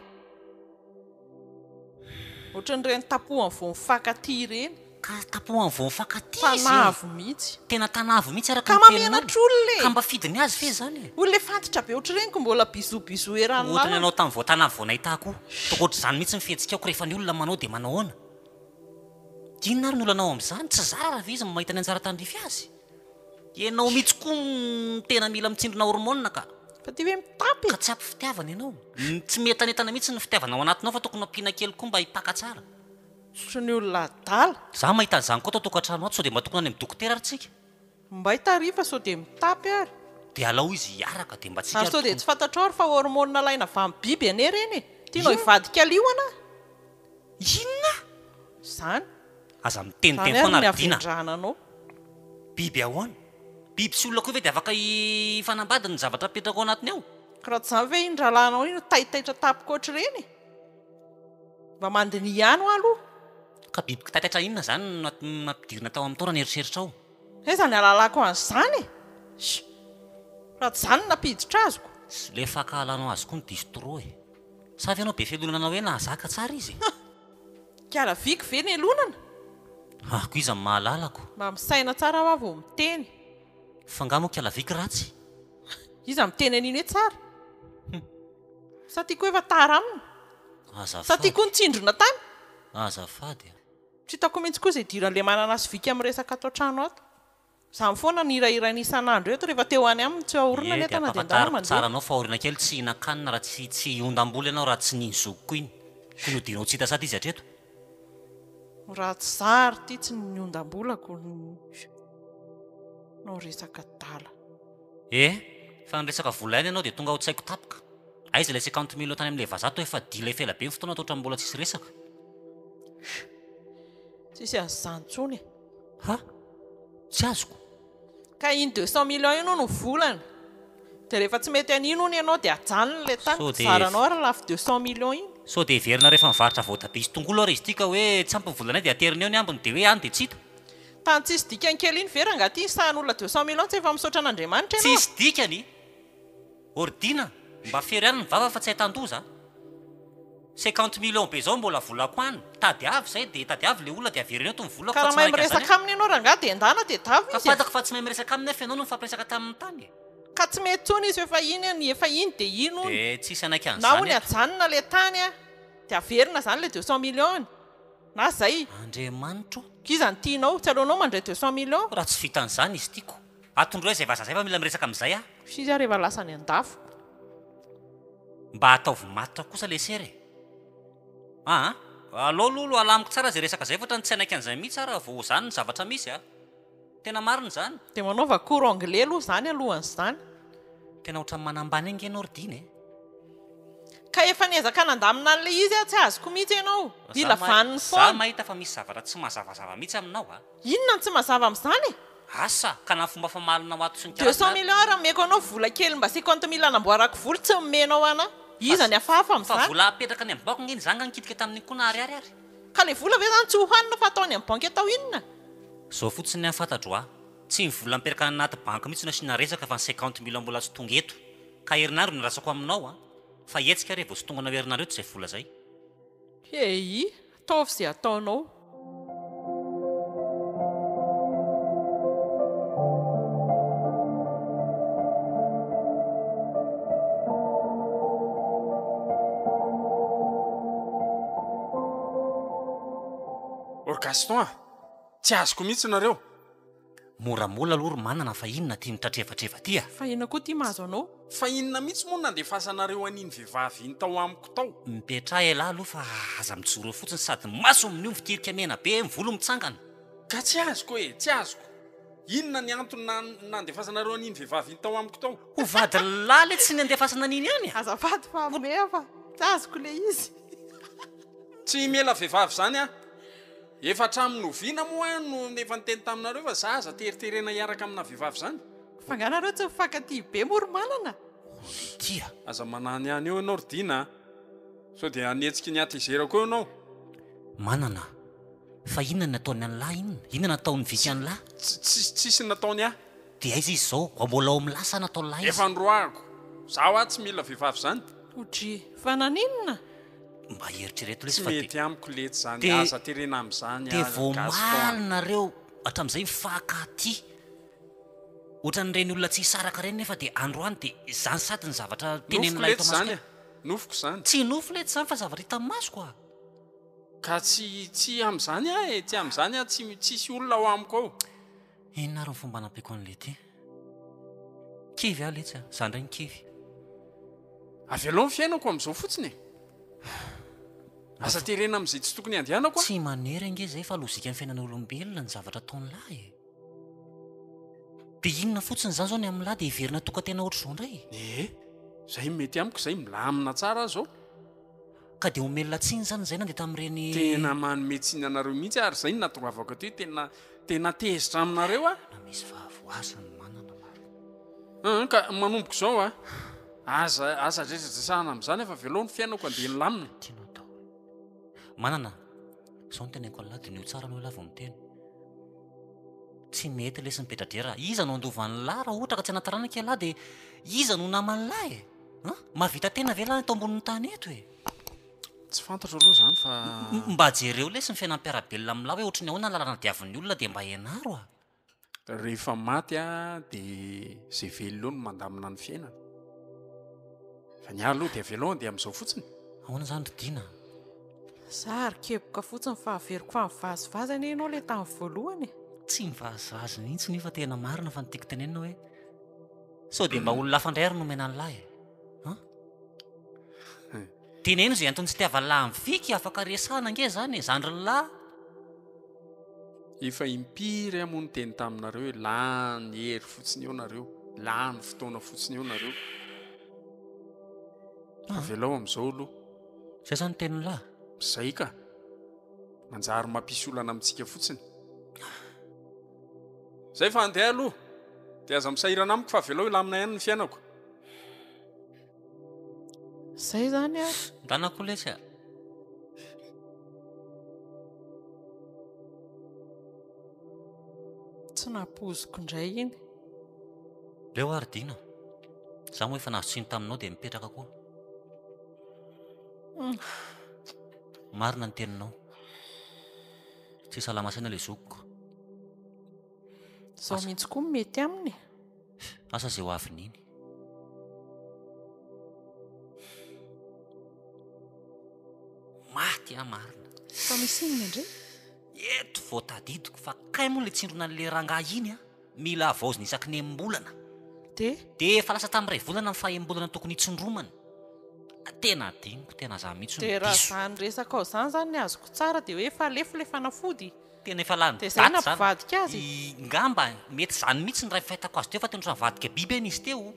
Ohatran'ireny tapohany vao mifankaty ireny. Ka tapohany vao mifankaty izy. Tanavo mihitsy. Tena tanavo mihitsy araka Ka mamianatra olona e. Ka mba fidiny azy fe zany. Olona fantatra be ohatr'ireny ko mbola bizo eranona. Ohatrany ianao tamin'ny vao tanavo vao nahitako. Toko ohatr'izany mihitsy ny fihetsikako rehefa ny olona manao dia manao ahoana. Inona ary ny olanao amin'izany tsy zara raha izy mahita ny anjara tandrify azy ianao mihitsy koa tena mila mitsindrona hormona ka fa ty hoe mitapy ka tsy ampy fitiavana ianao tsy metanetana mihitsy ny fitiavanao anatinao fa tokony ampiana kely koa mba hipaka tsara sotro ny olona dala za mahita an'izany koa tokantrano ato sao dia mba tokony any amin'ny dokotera ary tsika mba hitarifa sao dia mitapy ary dia alao izy hiaraka dia mba tsika ary sao dia tsy fantatra ary fa hormona laina avy amin'ny biby ane reny tianao hivadika liona inona zany aza miteniteny zany foana ary ny ary dina avendrananao biby ahoana biby sy olona koa ve dia afaka hifanambady ny zavatra petraka ao anatiny ao ka raha tsy zany ve indralanao iny taitaitra tapika ohatry reny mba mandiny ihany ho aloha ka biby kitaitaitra inona zany mampidirina tao amin'ny taona ny eritreritra ao zany alalako an'izany raha tsy zany napiditra azoko sy le fakahalanao azy koa ny distro savy ianao be felonana hoe nahazaka tsara izy kiala viky ve ny elonana ako iza ny mahalalako mba misaina tsara ho avo miteny fangamo kialaviky ratsy iza miteny an'iny hoe tsara sa tiako efa tara aminy sa tiako nitsindrona tany azafady tsy hitako mihitsy koa izay diran'le manana azy viky amin'ny resaka ato an-trano ato zany foana nirahirany isan'andro eto rehefa teo any aminy tsy ahorona ny entana dia ndana mandeha tsara anao fa aoriana kely tsy hinan-kanina raha tsy ondam-bola ianao raha tsy ninzoko iny ko nodinao tsy hita sady izy hatreto raha tsy zary ty tsy ny ondam-bolako no resaka dala fa nyresaka vola ihany ianao dia tonga ao tsaiko tapika aiza ilay 50 million tany amin'ilay vazato efa dila efela be ny fotoana toatra mbola tsisy resaka tsisy azyzany tsony ha tsy azoko ka iny 200 million ino no volana dia rehefa tsy mety an'ino ony ianao dia ajanony le tany zaranao ary lafy 200 million iny sao dia verina rehefa mivarotra voatabia izy tongolo ary izy ity ka hoe tsy ampy volanay dia ateriny eo ny ambiny dia hoe any dia tsita tany tsisy dikany kely iny vera nga ty sahan'olona 200 million tsy efa misaotra an'Andriamanitra ianao tsisy dikany ordina mba fery ihany ny vava fa tsy hahitan-doza 50 million be zao mbola volako any tady avy zay dia tady avy le olona dia averina eto ny volako ka raha mahay miresaka aminy ianao rangaha dia endana dia davy ka izy fantako fa tsy mahay miresaka aminy efa ianao no mifampiresaka tamin'ny tany ka tsy mety tsony izy efa iny any efa iny dia ino dia tsisy anaiky na an'izany hony ajanona le tany dia averina zany le 200 million na zay andriamanitro kiza ny tianao tsy aleonao mandray 200 million raha tsy vitan'izany izy tiako atondro hoe zay vaza zay fa mila miresaka amin'izay fizy a rehefa lasa ny andafo mba ataovy matitra kosa le sery alao lolo alamiko tsara zay resaka zay fatra ny tsy anaiky an'izay mihitsy raha vao zany ny zavatra misy tena marina zany dia manaova cour anglais aloha zany alohan'izany tena ohatran'ny manambany angena ordina ka efa niezaka nandamina an'le izy tsy azoko mihitsy ianao mila vaniny za foana mahita fa misy zavatra tsy mazavazava mihitsy aminao inona ny tsy mazava amin'izany asa ka na fomba famalina ato sy ny 200 million raha meko anao vola kely mba 50 mille anamboarako vola tsy menao ana iza ny afahafa fa amin'izany vola apetraka ny amin'ny banky ngeny zanga nikitika tamin'ny koa na ariary ka le vola ve zany tsy hohanina fa ataony amin'ny banky atao inona zao fotsiny ny fantatro tsy ny vola miperaka anaty banky mihitsy nasiana resaka fa ny 50 million mbola tsy tonga eto ka herinandro ny rasako aminao fa etsika re vao sy tonga anao herinandro eto zay vola zay ataovy zay ataonao Gaston tsy azoko mihitsy nareo moramola aloha ry manana fa inona ty mitratrevatreva ty fa inona koa ty mahazo anao fa inona mihitsy moa nandefasanareo an'iny vehivavy iny tao amiko tao mipetra elahy aloha fa aza mijoro fotsiny sady maso amin'io mitirika mena be mivolo mitsangana ka tsy azoko tsy azoko inona ny antony nandefasanareo an'iny vehivavy iny tao amiko tao ho vady laly tsy ny andefasana an'iny ihany azafady fa mefa tsy azoko le izy tsy mela vehivavy zany efa tramin'oviana moa no efa niteny taminareo fa za aza teriterena hiaraka amina vehivavy zany fa nganareo tsy mifankaty be moromanana tia aza manany ihany eo ianao ridina sao dia anetsika ny atizera koa ianao manana fa inona ny ataony an'lahy inona nataony visy an'lahy tsisy nataony dia aiza izy zao mbola ao amin'ny lasa natao lahy efa ndroako zaho tsy mila vehivavy zany odry fa naninona mba heritrereto lesy mety amiko lety zany aza terena amin'izany dia voamalynareo hatramin'izay mifakaty ohatran'ireny olona tsy hisaraka reny nefa dia androany dia zany sady ny zavatra tenenina zany nofoko zany tsy nofo lety zany fa zavatra hita masoko ka tsy am'izany a tsy am'izany a tsisy olona ao amiko ao. Inona ary ny fomba nampiako an'le ty kivy a letsy a za ndray ny kivy avy aloha ny fiainako am'izao fotsiny asa terena am'izay tsy tokony andehanako tsy manery ange zay fa lozika amin'ny fiainan'olombelona ny zavatra ataony lahy dia inona fotsiny zany zao ny amin'ny lahy dia hiverina tokantena ohatr'izao indray zay mety amiko zay milamina tsara zao ka dia omelona tsiny zany zay nandeha tamin'ireny tena manome tsiny anareo mihitsy ary zay natongavako ato tena tezitra aminareo a na misy vahavoasany manana ka manomboko zao a aza dresahana am'izany efa veloha ny fiainako andeha ny lamina tianao atao manana zao ny teneko an'lahy dia nio tsara no lavo miteny tsy mety lesy mipetradrera iza no andovan'ny lahy raha ohatra ka tsy anataranaky lahy dia iza no naman'ny lahy mavita tena ve lahy atao ambonin'ny tany eto tsy fantatro aloha zany fa mba jereo lesy ny fiainam-piarabelona amin'ny lahy hoe ohatrany ahoana lalana diavin'ny olona dia mba ianaro rehefa maty a dia zay velona no mandamina ny fiainana fa ny aloha dia velohany dia am'izao fotsiny ahoana zany ridina za ary kepoka fotsiny fa averiko fa mivazivazany ianao ilay tamin'ny voalohany tsy mivazivazy mihitsy nefa tena marina fa nytiako tenenina hoe sao dia mba olona hafa indray ary nomena ny lahy teneno izay antony tsy tiava lahy miviky afaka resahana ange zany zandry ny lahy efa impiry amony teny taminareo hoe lany hery fotsiny eo nareo lany fotoana fotsiny eo nareo avelao am'izao aloha zay zany teny lahy zay ka manjary mampisy olana amintsika fotsiny zay fa andeha aloha dia aza misahirana amiko fa avelao ilamina ihany ny fiainako zay zany a ndanako lesy a tsy napoziko indray iny leo aridina za moa efa nahazotsiny taminao dia mipetraka koa marina ny teninao tsy salamasaina ilay zokiko zao mihitsy koa mety aminy asa zay ho avin'iny maty a marina fa misy inona indray eto voatadidiko fa kay moa le tsindrona n'le rangahy iny a mila avaozina isaky ny embolana dia efa lasa tamin'ray volana ny fahem-bolana tokony hitsindromana tena diniko tena za mihitsy dia raha zany resaka ao zany zany ny azoko tsara dia hoe efa alefo le fanafody tena efa lany dia zay nampivadika azy ngamba mety zany mihitsy ny ray fahitako azy teo fa tendrotra nivadika biby eny izy teo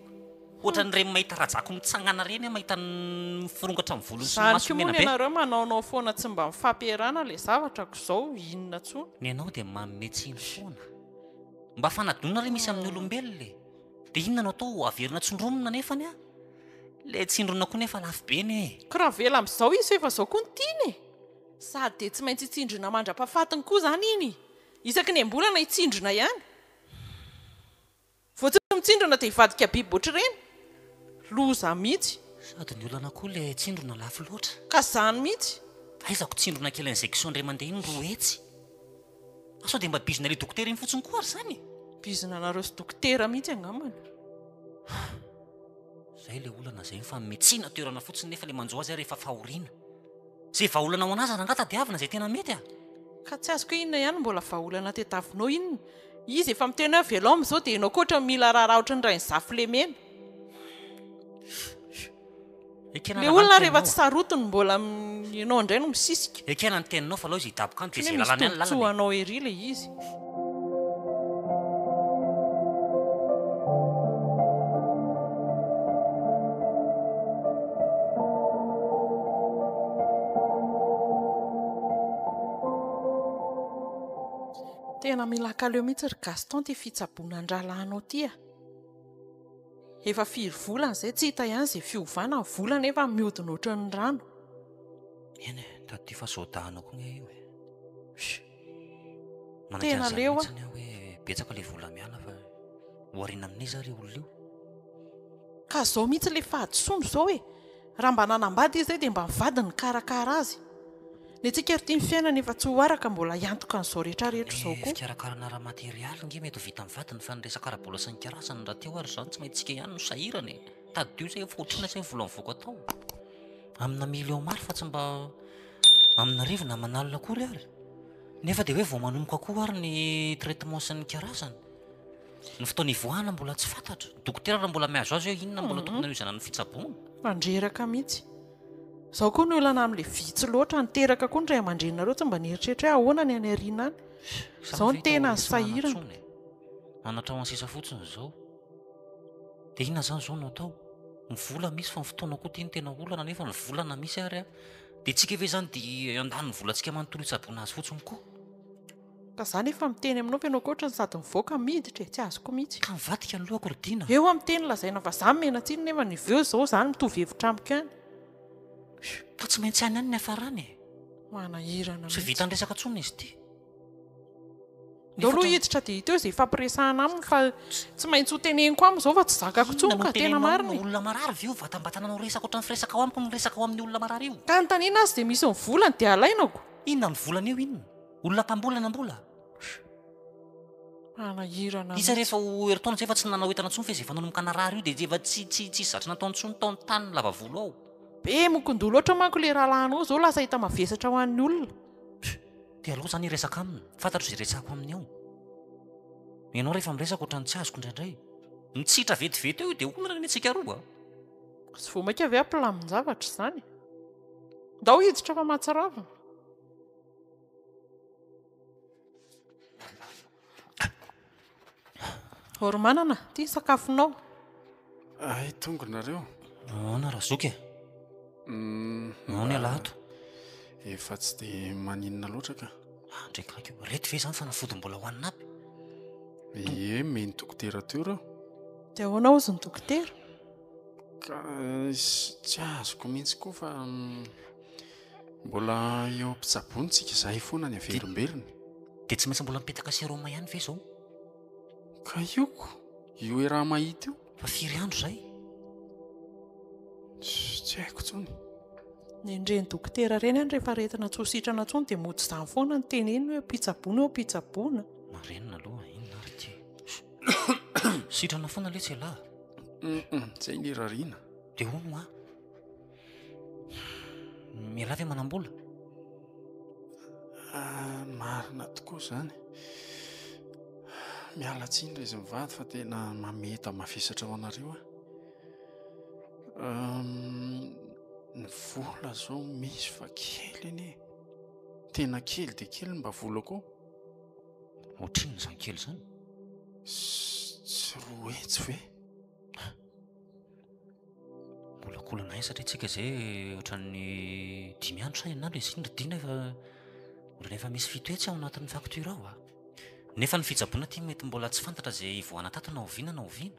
ohatra n'ireny mahita rajako mitsangana reny mahita ny firongatra amin'ny volony sy zany koa moa ny anareo manaonao foana tsy mba mifampiarana le zavatrako izao inona tsony ny anao dia mametsiny foana mba fanadonina re misy amin'ny olombelona dia inona anao atao averina tsindromina nefany a le tsindrona koa nefa lafo be ny ka raha vela amin'izao izy efa izao koa ny tiany sady dia tsy maintsy hitsindrona mandra-pahafatiny koa zany iny isaky ny ambolana hitsindrona ihany vo tsy mitsindrona dia hivadika biby ohatr'ireny loza mihitsy sady ny olana koa le tsindrona lafo loatra ka zany mihitsy aizako tsindrona kely an'izay kisoa ndray mandeha iny roa hetsy sao dia mba bizina le dokotera iny fotsiny koa ary zany bizina anareo sy dokotera mihitsy angamana zay le olana zay fa metsina toerana fotsiny nefa le manjo azy rehefa fahoriana zay vaolana ho anazy rangata diavina zay tena mety a ka tsy azoko inona ihany mbola vaolana tetavinao inona izy efa miteny hoe velao am'izao dia ianao koatra mila raharaotra ny ray ny zafilemena le olona rehefa tsy sarotony mbola ianao indray no misisika ekena ny teninao fa lao izy hidaboko any dia zay misy lalany any lalany tontsoanao ery le izy tena mila kaleo mihitsy ry Gaston ty fitsaboana an-dralahnao ty a efa firy volana izay tsy hita ihany izay fiovana ny volana efa mihodina ohatran'ny rano eny taty fa zodahanao koa gne io tena leo a hoe betsaka le vola miala fa hoarina amin'iza ry olona io ka zao mihitsy le fahadisondo zao hoe raha mba nanambady izy zay dia mba mivadiny ny karakara azy ny antsika ry tiany fiainana efa tsy ho araka mbola hiantoka n'izao rehetrarehetra izao koa fikarakarana raha materialy nge mety ho vita amin'ny vatany fa nyresaka arabola sy ny karasany raha teo ary zany tsy maintsika ihany no sahirany tady io zay efa otrina zay vola mivoaka atao amina million maro fa tsy mba Amin'arivo na manalina akory ary. Nefa dia hoe vao manomboka akoho ary ny traitement sy ny karazany. Ny fotoana ivoahana mbola tsy fantatra. Dokotera raha mbola mihazo azy hoe inona mbola tokony izana ny fitsaboana. Mandreraka mihitsy. Zaho koa ny olana amin'ilay vitsy loatra niteraka koa ny ray aman-dreninareo tsy mba nieritreritra hoe ahoana ny any ariana any. Izao ny tena ny sahirana. Anatrao ansisa fotsiny izao. Dia inona izany izao no atao? Ny vola misy fa ny fotoana koa tiany tena olana nefa ny volana misy ary. Dia tsika ve izany dia andaniny volantsika manontolo itsaboana azy fotsiny koa. Ka izany efa miteny aminao fa ianao koa ohatrany sady mivoaka miditra tsy azoko mihitsy. Ka mivadika ny lohako Rodina. Eo amin'ny teny lazaina fa izany mena tsiny nefa ny veo izao izany mitovy hevitra amiko ihany. Fa tsy maintsy any ihany ny hafarany. Manahirana Tsy vita resaka tsony izy ity. Ndao aloha hiditra dia hita eo izay fampiresahana aminy fa tsy maintsy ho teneniko amin'izao fa tsy zakako tsony ka tena marina. Olona marary vio vatambatananao resaka ohatran'ny firesaka ao amiko ny resaka ao amin'ny olona marary io. Ka notaniana azy dia misy ny volany dia alainako. Inona ny volana io inona? Olona mpambolana mbola. Manahirana. Isa rehefa ho eritaona tsy efa tsy nanao entana tsony fa izy efa nanomboka narary io dia efa tsy zatra nataony tsony taony tany lava volo ao. Be mokondolo oatra manko ilay rahalahinao izao lasa hita mavesatra ho an'ny olona. Dia aleo izany resaka aminy. Fantatro izay resako aminy ao. Ianao rehefa miresaka ohatran'ny tsy azoko indraindray. Mitsitra vetivety eo dia olona ny antsika roa. Tsy vao maika avy ampalamin-javatra izany. Ndao hiditra fa mahatsarava. Oromanana, ity sakafonao. Ay, tongonareo. Ahoana raha zoky e? Ao ny alato. Efa tsy dia maninona loatra ka. Ndraikako reto ve izany fa nafody mbola hoanina aby. Ie, meny dokotera teo reo. Dia ahoana ozy ny dokotera? Ka tsy azoko mihitsy koa fa mbola eo am-pitsaboantsika izahay foana ny averimberiny. Dia tsy maintsy mbola mipetaka seroma ihany ve izao? Ka ioko, io raha mahita io. Fa firy andro izay? Tsy haiko tsony. Ny indreny dokotera ireny any rehefa retina tsy ho sitrana tsony dia mody izany foana ny teneny hoe pitsaboana eo pitsaboana. Marenina aloha, inona ary ty? Sitrana foana ilay tsy lahy. Izay ny rariana. Dia hono ah? Miala ve manam-bola? Marina tokoa izany. Miala tsiny ilay izy mivady fa tena mameta mavesatra ho anareo ny vola izao misy fa kely anie. Tena kely dia kely mba vola koa. Ohatrin'ny izany kely izany? Tsy roa hetsy ve? Mbola kolana ay satria tsika izay ohatran'ny 5 andro sa enandro izy iny Rodina efa misy fitoetsy ao anatin'ny faktura ao. Nefa ny fitsaboana ty mety mbola tsy fantatra izay ivoahana tato na oviana na oviana.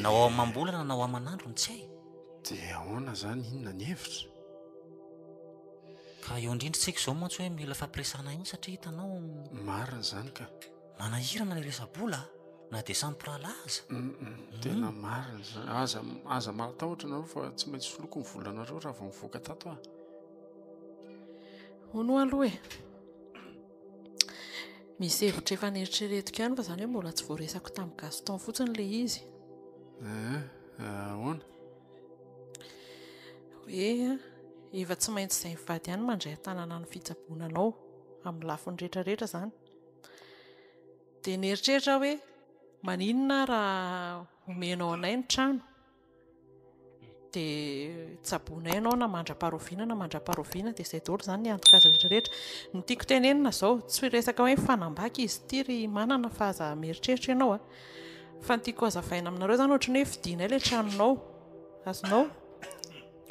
Na ao amam-bolana na ao aman'andro ny tsy hay. Dia ahoana izany inona ny hevitra? Ka eo indrindratsika izao mantsy hoe mila fampiresahana iny satria hitanao marina izany ka. Manahirana ilay resa-bola na dia samy mpirahalaza. Tena marina izany. Aza matahotra nareo fa tsy maintsy soloko ny volanareo raha vao mivoaka tato ah. Hono aloha e. Misy hevitra efa nieritreretiko ihany fa izany hoe mbola tsy voaresako tamin'ny Gaston fotsiny ilay izy. Ahoana? Hoe efa tsy maintsy izay mivady ihany mandray tanàna ny fitsaboananao amin'ny lafiny rehetrarehetra izany. Dia nieritreritra hoe maninona raha omenao anay ny trano dia tsaboanay ianao na mandra-paroviana na mandra-paroviana dia izay daholo izany ny antoka azy rehetrarehetra. Ny tiako tenenina izao tsy resaka hoe fanambaka izy ity ry manana fa aza mieritreritra ianao fa ny tiako hazavaina aminareo izany ohatran'ny hoe vidianay ilay tranonao. Azonao?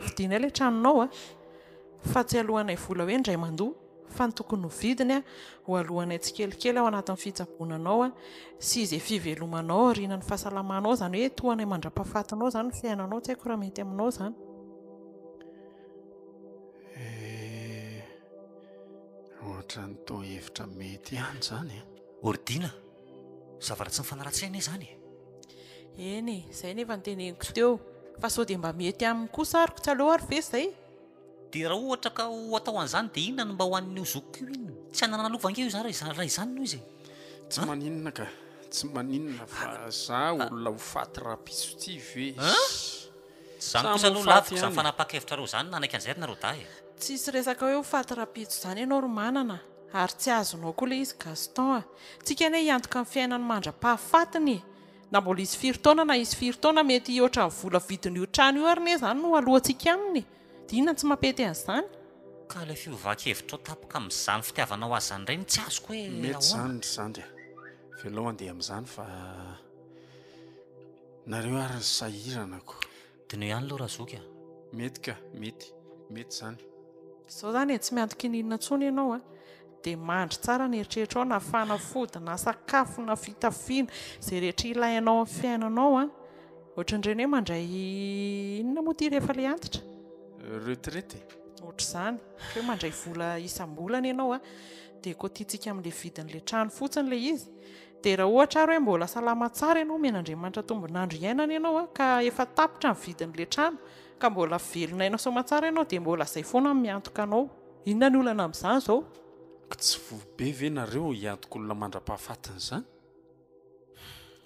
Vidianay ilay tranonao fa tsy alohanay vola hoe indray mandoa fa ny tokony ho vidiny ho alohanay tsikelikely ao anatin'ny fitsaboananao sy izay fivelomanao aorianan'ny fahasalamanao izany hoe toanay mandra-pahafatinao izany ny fiainanao tsy haiko raha mety aminao izany. Ohatra ny tao hevitra mety ihany izany. Ordina, zavatra tsy mifanaratsena izany. Eny, izay nefa ny teneniko teo fa sao dia mba mety aminy kosa ariko tsy aleo ary ve izay? Dia raha ohatra ka ho atao an'izany dia inona no mba ho an'io zokiko io inona? Tsy hananalovange io izany raha izany noho izy. Tsy maninona ka. Tsy maninona fa za olona ho faty rapiso ty ve. Izany kosa aloha lavitra izany fanapa-kevitra reo izany nanaiky an'izay nareo dahy. tsisy resaka hoe ho faty-rapitso izany ianao ro manana ary tsy azonao koa ilay izy Gaston. Tsika anie hiantoka amin'ny fiainany mandra-pahafatiny na mbola izy 4 taona na izy 4 taona mety ohatran'ny vola vidin'io trano io ary ne izany no alohantsika aminy. Dinona tsy mampety an'izany. Ka ilay fiovahan-kevitra tapoka amin'izany fitiavanao azy izany ireny tsy azoko hoe mety zany zany velao andeha amin'izany fa nareo ary ny sahiranako. dino ihany aloha raha zoky mety ka mety zany. Izao izany tsy miantoka ininona intsony ianao dia mandry tsara ny eritreritra ao na fanafody na sakafo na fitafiana izay rehetra ilainao amin'ny fiainanao ohatran'ireny hoe mandray inona moa ity rehefa ilay antitra retraite ohatr'izany hoe mandray vola isam-bolana ianao dia kotiantsika amin'ilay vidin'ilay trano fotsiny ilay izy. Dia raha ohatra ary hoe mbola salama tsara ianao men'Andriamanitra tombon'andro iainana ianao ka efa tapitra ny vidin'ilay trano ka mbola velona ianao somatsara ianao dia mbola izay foana miantoka anao. Inona ny olana amin'izany izao? Tsy vobe ve nareo hiantoka olona mandra-pahafatiny izany?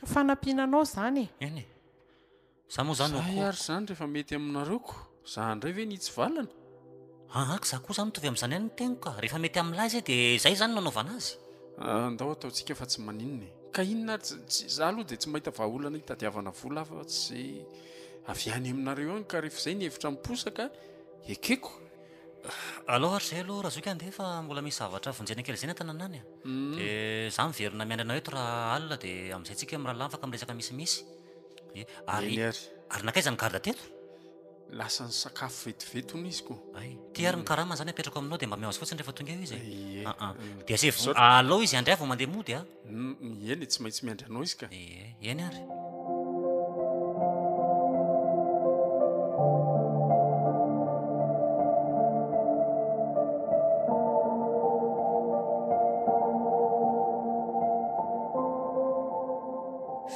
Fanampiananao izany. eny za moa zany Zahay ary izany rehefa mety aminareoko za indray ve nitsy-valana? ka za koa zany mitovy amin'izany ihany ny teniko ka rehefa mety amin'ilay izy dia izay zany nanaovana azy. Andao ataontsika fa tsy maninona ka inona za aloha dia tsy mahita vahaolana hitadiavana vola afa tsy avy any aminareo any ka rehefa izay ny hevitra miposaka ekeko. Aloha ary izay aloha raha zoky andeha fa mbola misy zavatra vonjena kely izay ny an-tananany dia za miverina miandrina eto raha alina dia amin'izay tsika mirahalahy afaka miresaka misimisy. Ary nakaiza ny garda teto? Lasa ny sakafo vetivetony izy koa. Ty ary ny karama zany apetrako aminao dia mba mihazo fotsiny rehefa tonga eo izy. Dia se alao izy andray vao mandeha mody eny tsy maintsy miandry anao izy ka. Eny ary.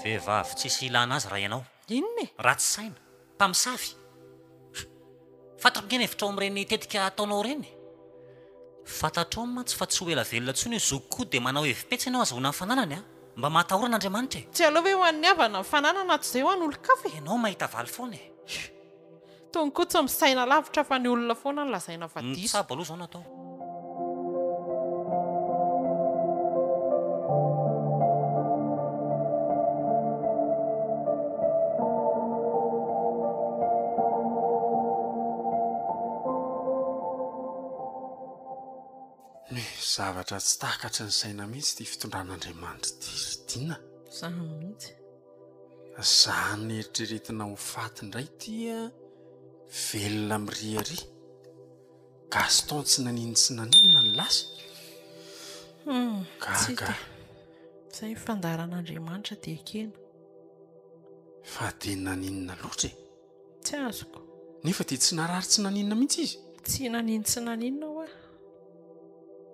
Vehivavy tsisy ilana azy raha ianao. Inona ratsy saina mpamosavy fantatro ngeny hevitra ao amin'ireny tetika ataonao ireny. Fantatrao mantsy fa tsy ho ela velona intsony io zoky koa dia manao hevim-petsy ianao azahoana amin'ny fananany mba mahatahorana Andriamanitra. Tsy aleo hoe ho an'ny havana amin'ny fananana tsy izay ho an'olon-kafa. Ianao mahita valy foana Tony koa tsy misaina lavitra fa ny olona foana ny lazaina fa diso. Tsabo aloha izao natao. Zavatra tsy takatra ny saina mihitsy ty fitondran'Andriamanitra ty Ridina. Zany mihitsy. Zany eritreretina ho faty indray tia velona mirihary. Gaston tsy naninona ny lasa. Gaga. Izay fandaran'Andriamanitra dia kena. Fa dia naninona loatra Tsy azoko. Nefa dia tsy narary tsy naninona mihitsy izy. Tsy naninona tsy naninona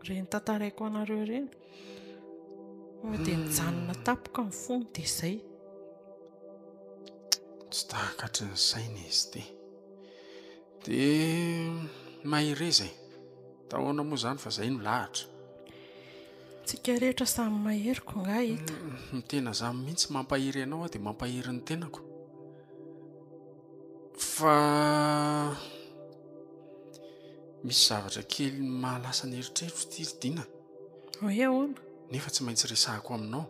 reny tantaraiko anareo ireny dia nijanona tapoka ny fony dia izay. Tsy takatra ny saina izy ty. Dia mahery izay tahoana moa izany fa izay no lahatra. Tsika rehetra samy maheriko nga hita. Ny tena za mihitsy mampahery anao dia mampahery ny tenako. Fa misy zavatra kely mahalasa ny eritreritro ty Ridina. Hoe ahoana? Nefa tsy maintsy resahako aminao.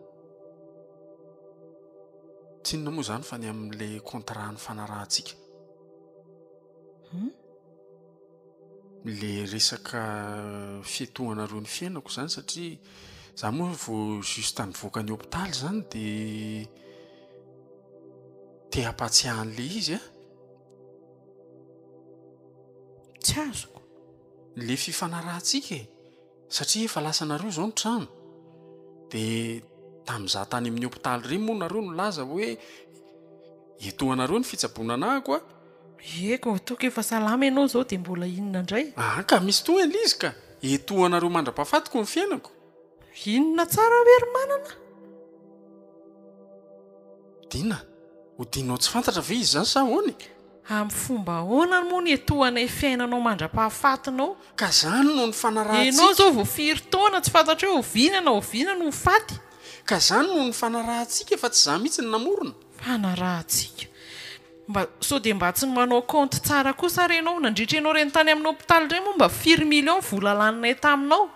Tsy inona moa izany fa ny amin'ilay kontrany fanarahantsika. Le resaka fiatohana roa ny fiainako izany satria za moa vao justa nivoaka ny hôpitaly izany dia te hampatsiahan'ilay izy Tsy azoko. le fifanarahantsika satria efa lasa nareo izao ny trano dia tamin'izaho tany amin'ny hôpitaly ireny moa nareo nolaza hoe etohanareo ny fitsaboana anahako Eko toka efa salama ianao izao dia mbola inona indray? Ka misy toa ilay izy ka etohanareo mandra-pahafatiko ny fiainako. Inona tsara wery manana? Dina, ho dinao tsy fantatra ve izy izany sa ahoana? Amin'ny fomba ahoana moa ny etohanay fiainanao mandra-pahafatinao? Ka izany no ny fanarahantsika. Ianao izao vao 4 taona tsy fantatra hoe ovinana ho faty. Ka izany no ny fanarahantsika fa tsy za mihitsy ny namorona. Fanarahantsika. sao dia mba tsy manao compte tsara kosa renao nandritra ianao reny tany amin'ny hôpitaly ireny moa mba 4 million vola laninay taminao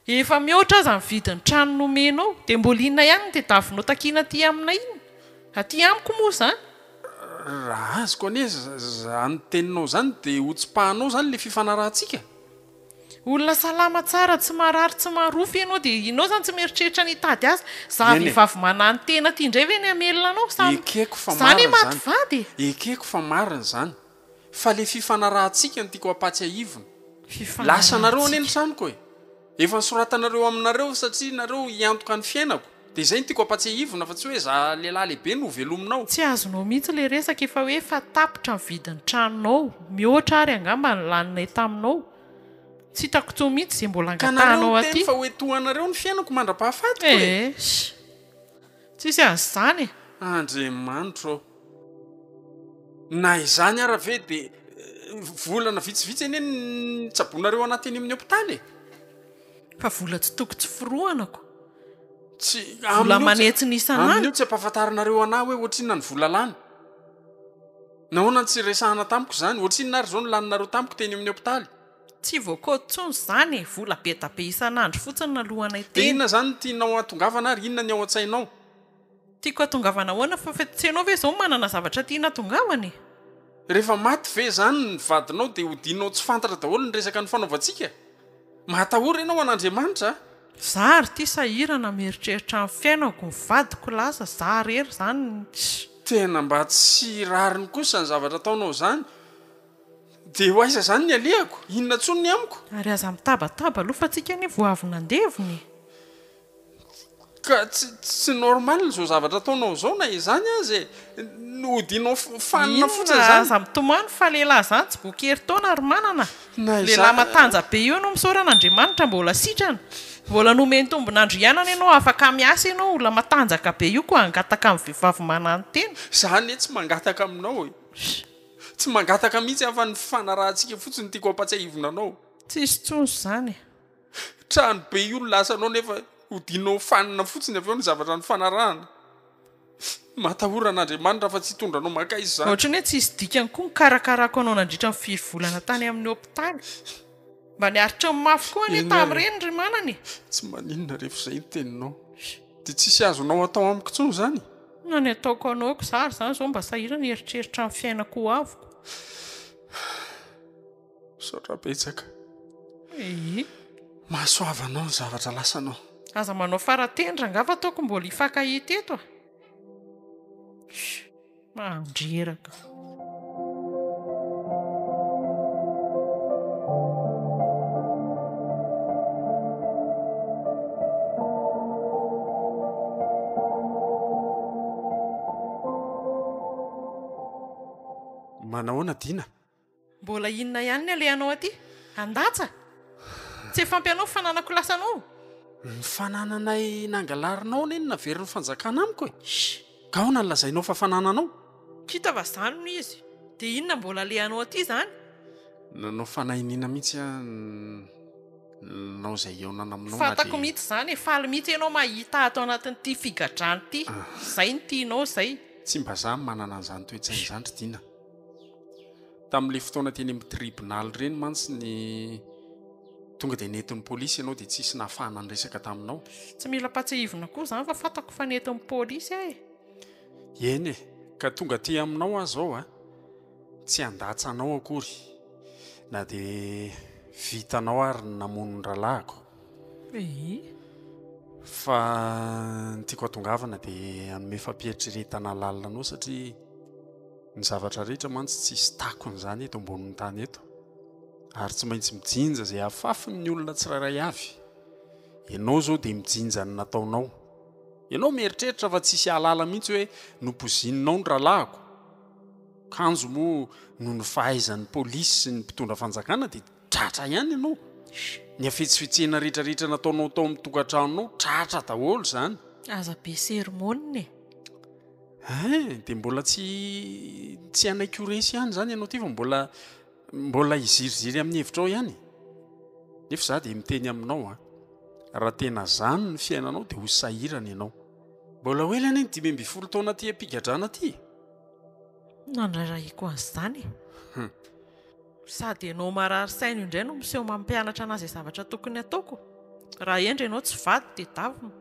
efa mihoatra aza ny vidin'ny trano nomenao dia mbola inona ihany ny tediavinao takiana aty aminay iny aty amiko moa izany raha azoko anie zany teninao zany dia hotsipahanao zany le fifanarahantsika olona salama tsara tsy marary tsy marofy ianao dia inao zany tsy mieritreritra nitady azy za vehivavy manany tena ty indray ve ny amelona anao ekeko fa zany maty vady ekeko fa marina zany fa le fifanarahantsika no tiako apatsy aivona lasa nareo any ny tranoko e efa nisoratanareo aminareo satria nareo hiantoka ny fiainako dia izay no tiako apatsy aivona fa tsy hoe za lehilahy lehibe no velominao tsy azonao mihitsy le resaka efa hoe fa tapitra ny vidin'ny tranonao mihoatra ary angamba ny laninay taminao tsy hitako tsoa mihitsy izay mbola angatahanao aty fa hoe tohanareo ny fiainako mandra-pahafatiko tsisy azy izany Andriamanitra na izany ara ve dia volana vitsivitsy eny ny tsabonareo anatiny amin'ny hôpitaly fa vola tsy toko tsy firohanako tsy vola manetsy n'isan'andro amin'io tsy ampahafantarinareo anahy hoe ohatrinona ny vola lany nahoana tsy resahana tamiko izany ohatrinona ary zao ny laninareo tamiko teny amin'ny hôpitaly tsy voakoatsony izany vola be da be isan'andro fotsiny nalohanay dia teny inona zany tianao atongavana ary inona ny ao an-tsainao tiako atongavana ahoana fa fetsenao ve zao manana zavatra tiana atongavany rehefa maty ve zany ny vadinao dia hodinao tsy fantatra daholo ny resaka ny fanaovantsika mahatahory ianao an'Andriamanitra za ry ty sahirana mieritreritra ny fiainako ny vadiko lasa za rery zany tena mba tsy rariny kosa ny zavatra ataonao zany dia ho aiza zany ny aliako inona tsony ny amiko ary aza mitabataba aloha fa tsika ny voavy nandevony ka tsy normal zao zavatra ataonao zao na izany azy nodinao fanina fotsiny zany aza mitomany fa lehilahy zany tsy bokery taona ary manana lehilahy matanja be io ianao misaoran'Andriamanitra mbola sitrana mbola nomeny tombonandro ianana ianao afaka miasa ianao olona matanjaka be io koa angataka amin'ny vehivavy manany tena zany tsy mangataka aminao e tsy mangataka mihitsy afa ny fanarahantsika fotsiny tiako apatsy aivonanao tsisy tsony zany trano be io no lasanao nefa hodinao fanina fotsiny avy eo ny zavatra ny fanarahana matahoran'Andriamanitra fa tsy hitondranao maka izy zany ohatrany hoe tsisy dikany koa nikarakarako anao nandritra ny 5 volana tany amin'ny hôpitaly mba niaritra ny mafy koa ny tamin'ireny ry manany tsy maninona rehefa izay ny teninao dia tsisy azonao atao amiko tsony zany na ny ataoko anaoko zary zany zao mba sahirana eritreritra ny fiainako ho avoko saotra betsaka mahasoavanao ny zavatra lasanao aza manao faratendra angava ataoko mbola hifakahita eto a mandreraka manahoana Dina mbola inona ihany ny alehanao aty andatsa tsy efampianao fananako lasanao ny fanananay nangalarinao neny naveriny fanjakana amiko e ka ho na nlazainao fa fanananao kita va zany no izy dia inona mbola alehanao aty zany nanao fanahinina mihitsy nao izay eonana aminao fatako mihitsy zany faly mihitsy ianao mahita ato anatin'ity figadrany ity zay ny tianao zay tsy mba za manana an'izany toetsainy izany ry Dina tamin'ilay fotoana teny amin'ny tribonaly ireny mantsy ny tonga dia nentin'ny polisy ianao dia tsisy nahafahana ny resaka taminao tsy mila patsihivona koa zany fa fatako fa nentin'ny polisy eny e ka tonga ty aminao azy ao a tsy andatsanao akory na dia vitanao ary namono ny ralahako fa ny tiako atongavana dia hanome fampieritrretana lalina anao satria ny zavatra rehetra mantsy tsisy takony zany eto amboniny tany eto ary tsy maintsy mijinja izay hafafiny ny olona tsirairay avy ianao zao dia mijinja ny nataonao ianao mieritreritra fa tsisy ahalala mihitsy hoe nompozininao ny ralahako kanjo moa no ny fahaizan'ny polisy sy ny mpitondra fanjakana dia tratra ihany ianao ny afetsifetsena rehetrarehetra nataonao tao amin'ny tokantranonao tratra daholo zany aza be sermoniny dia mbola tsy anaiko resy ihany zany ianao ty fa mbola iziriziry amin'ny hevitrao ihany nefa za dia miteny aminao raha tena zany ny fiainanao dia ho sahirana ianao mbola ho elany ny 12 taona ty ampigadrana ty nandraraiko an'izany sady ianao marary saina indray no miseho mampianatra anazy izay zavatra tokony ataoko raha endry ianao tsy vady dia davina.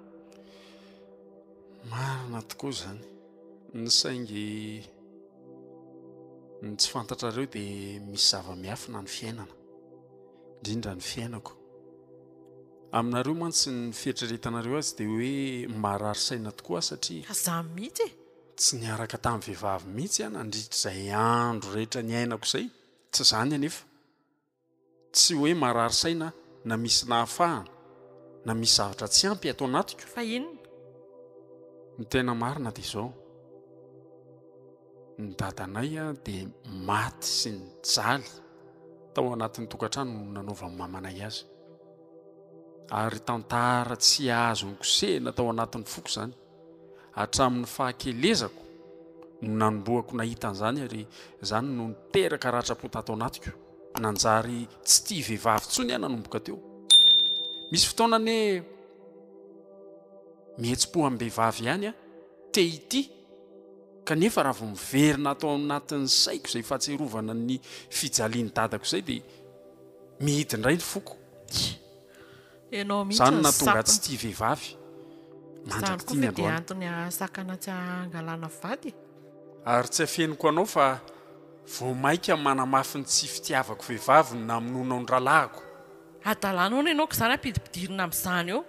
Marina tokoa izany ny saingy ny tsy fantatrareo dia misy zava-miafina ny fiainana indrindra ny fiainako. Aminareo mantsy ny fieritreretanareo azy dia hoe marary saina tokoa satria za mihitsy tsy niaraka tamin'ny vehivavy mihitsy nandritra izay andro rehetra ny ainako izay. Tsy izany anefa tsy hoe marary saina na misy nahafahana na misy zavatra tsy ampy atao anatiko fa inona ny tena marina dia izao ny dadanay dia maty sy ny jaly tao anatin'ny tokantrano nanaovan'ny mamanay azy ary tantara tsy azo nikosehana tao anatin'ny foko izany hatramin'ny fahakelezako no nanomboako nahita an'izany ary izany no niteraka rahatrapo tato anatiko nanjary tsy tia vehivavy tsony nanomboka teo. Misy fotoana ane mihetsi-po amin'ny vehivavy ihany te ity kanefa raha vao miverina atao anatin'ny saiko izay fahatserovana ny fijaliany dadako izay dia mihidy indray ny foko. Izany natonga tsy tia vehivavy mandraky tia dia antony sakana tsy angalana vady ary tsy afeniko anao fa vao maika manamafy ny tsy fitiavako vehivavy na aminona ny ralahako. Adalana hono ianao ka izany ampidipidirina amin'izany eo.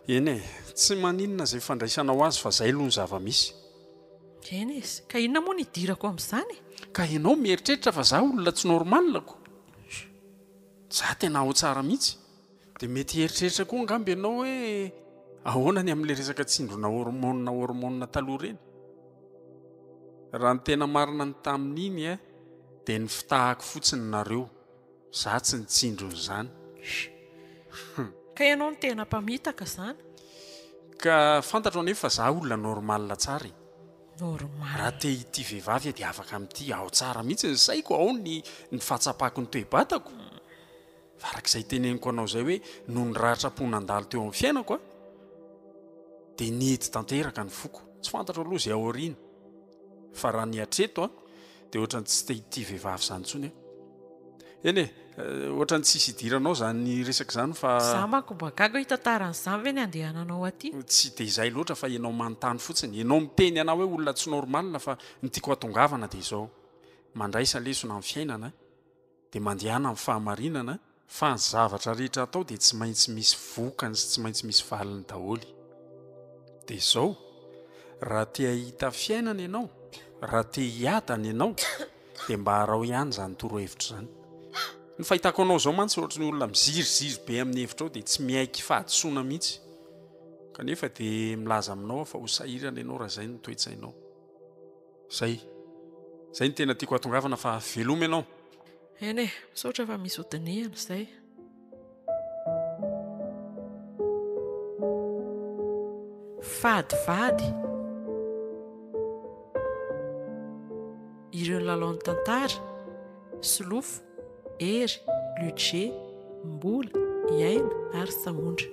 Eny e, tsy maninona izay fandraisanao azy fa izay aloha ny zava-misy. Eny izy, ka inona moa ny idirako amin'izany? Ka ianao mieritreritra fa za olona tsy normalako. Za tena ao tsara mihitsy. Dia mety eritreritra koa angamby ianao hoe ahoana ny amin'ilay resaka tsindrona hormona taloha ireny. Raha ny tena marina ny tamin'iny dia ny fitahako fotsiny nareo. Za tsy nitsindrony izany. Ka ianao ny tena mpamitaka izany? Ka fantatro anefa za olona normal tsara. Normal. Raha te ity vehivavy dia afaka amin'ity ao tsara mihitsy ny saiko ao ny fahatsapako ny toe-batako. Farak'izay teneniko anao izay hoe noho ny rahatrapo nandalo teo amin'ny fiainako dia nihidy tanteraka ny foko. Tsy fantatro aloha izay ao aoriana. Fa raha ny hatreto dia ohatran'ny tsy te ity vehivavy izany intsony. Eny e, ohatran'ny tsisy idiranao izany resaka izany fa za manko mba gaga hitantaran'izany ve ny andehananao aty? Tsy dia izay loatra fa ianao manontany fotsiny. Ianao miteny anao hoe olona tsy normal fa ny tiako hatongavana dia izao. Mandraisa lesona amin'ny fiainana dia mandehana amin'ny fahamarinana fa ny zavatra rehetra atao dia tsy maintsy misy vokany sy tsy maintsy misy valiny daholo. Dia izao, raha te hahita fiainana ianao, raha te hiadana ianao dia mba harao ihany izany torohevitra izany. Ny fahitako anao izao mantsy ohatran'ny olona miziriziry be amin'ny hevitra ao dia tsy miaiky fahadisoana mihitsy. Kanefa dia milaza aminao fa ho sahirana ianao raha izay no toe-tsainao. Izay ny tena tiako hatongavana fa veloma ianao. Eny e, misaotra fa misy hodinihana izay. Vadivady. Ireo lalaon'ny tantara, Solofo, Hery, Ludger, Mbola, Iaina ary Samondra.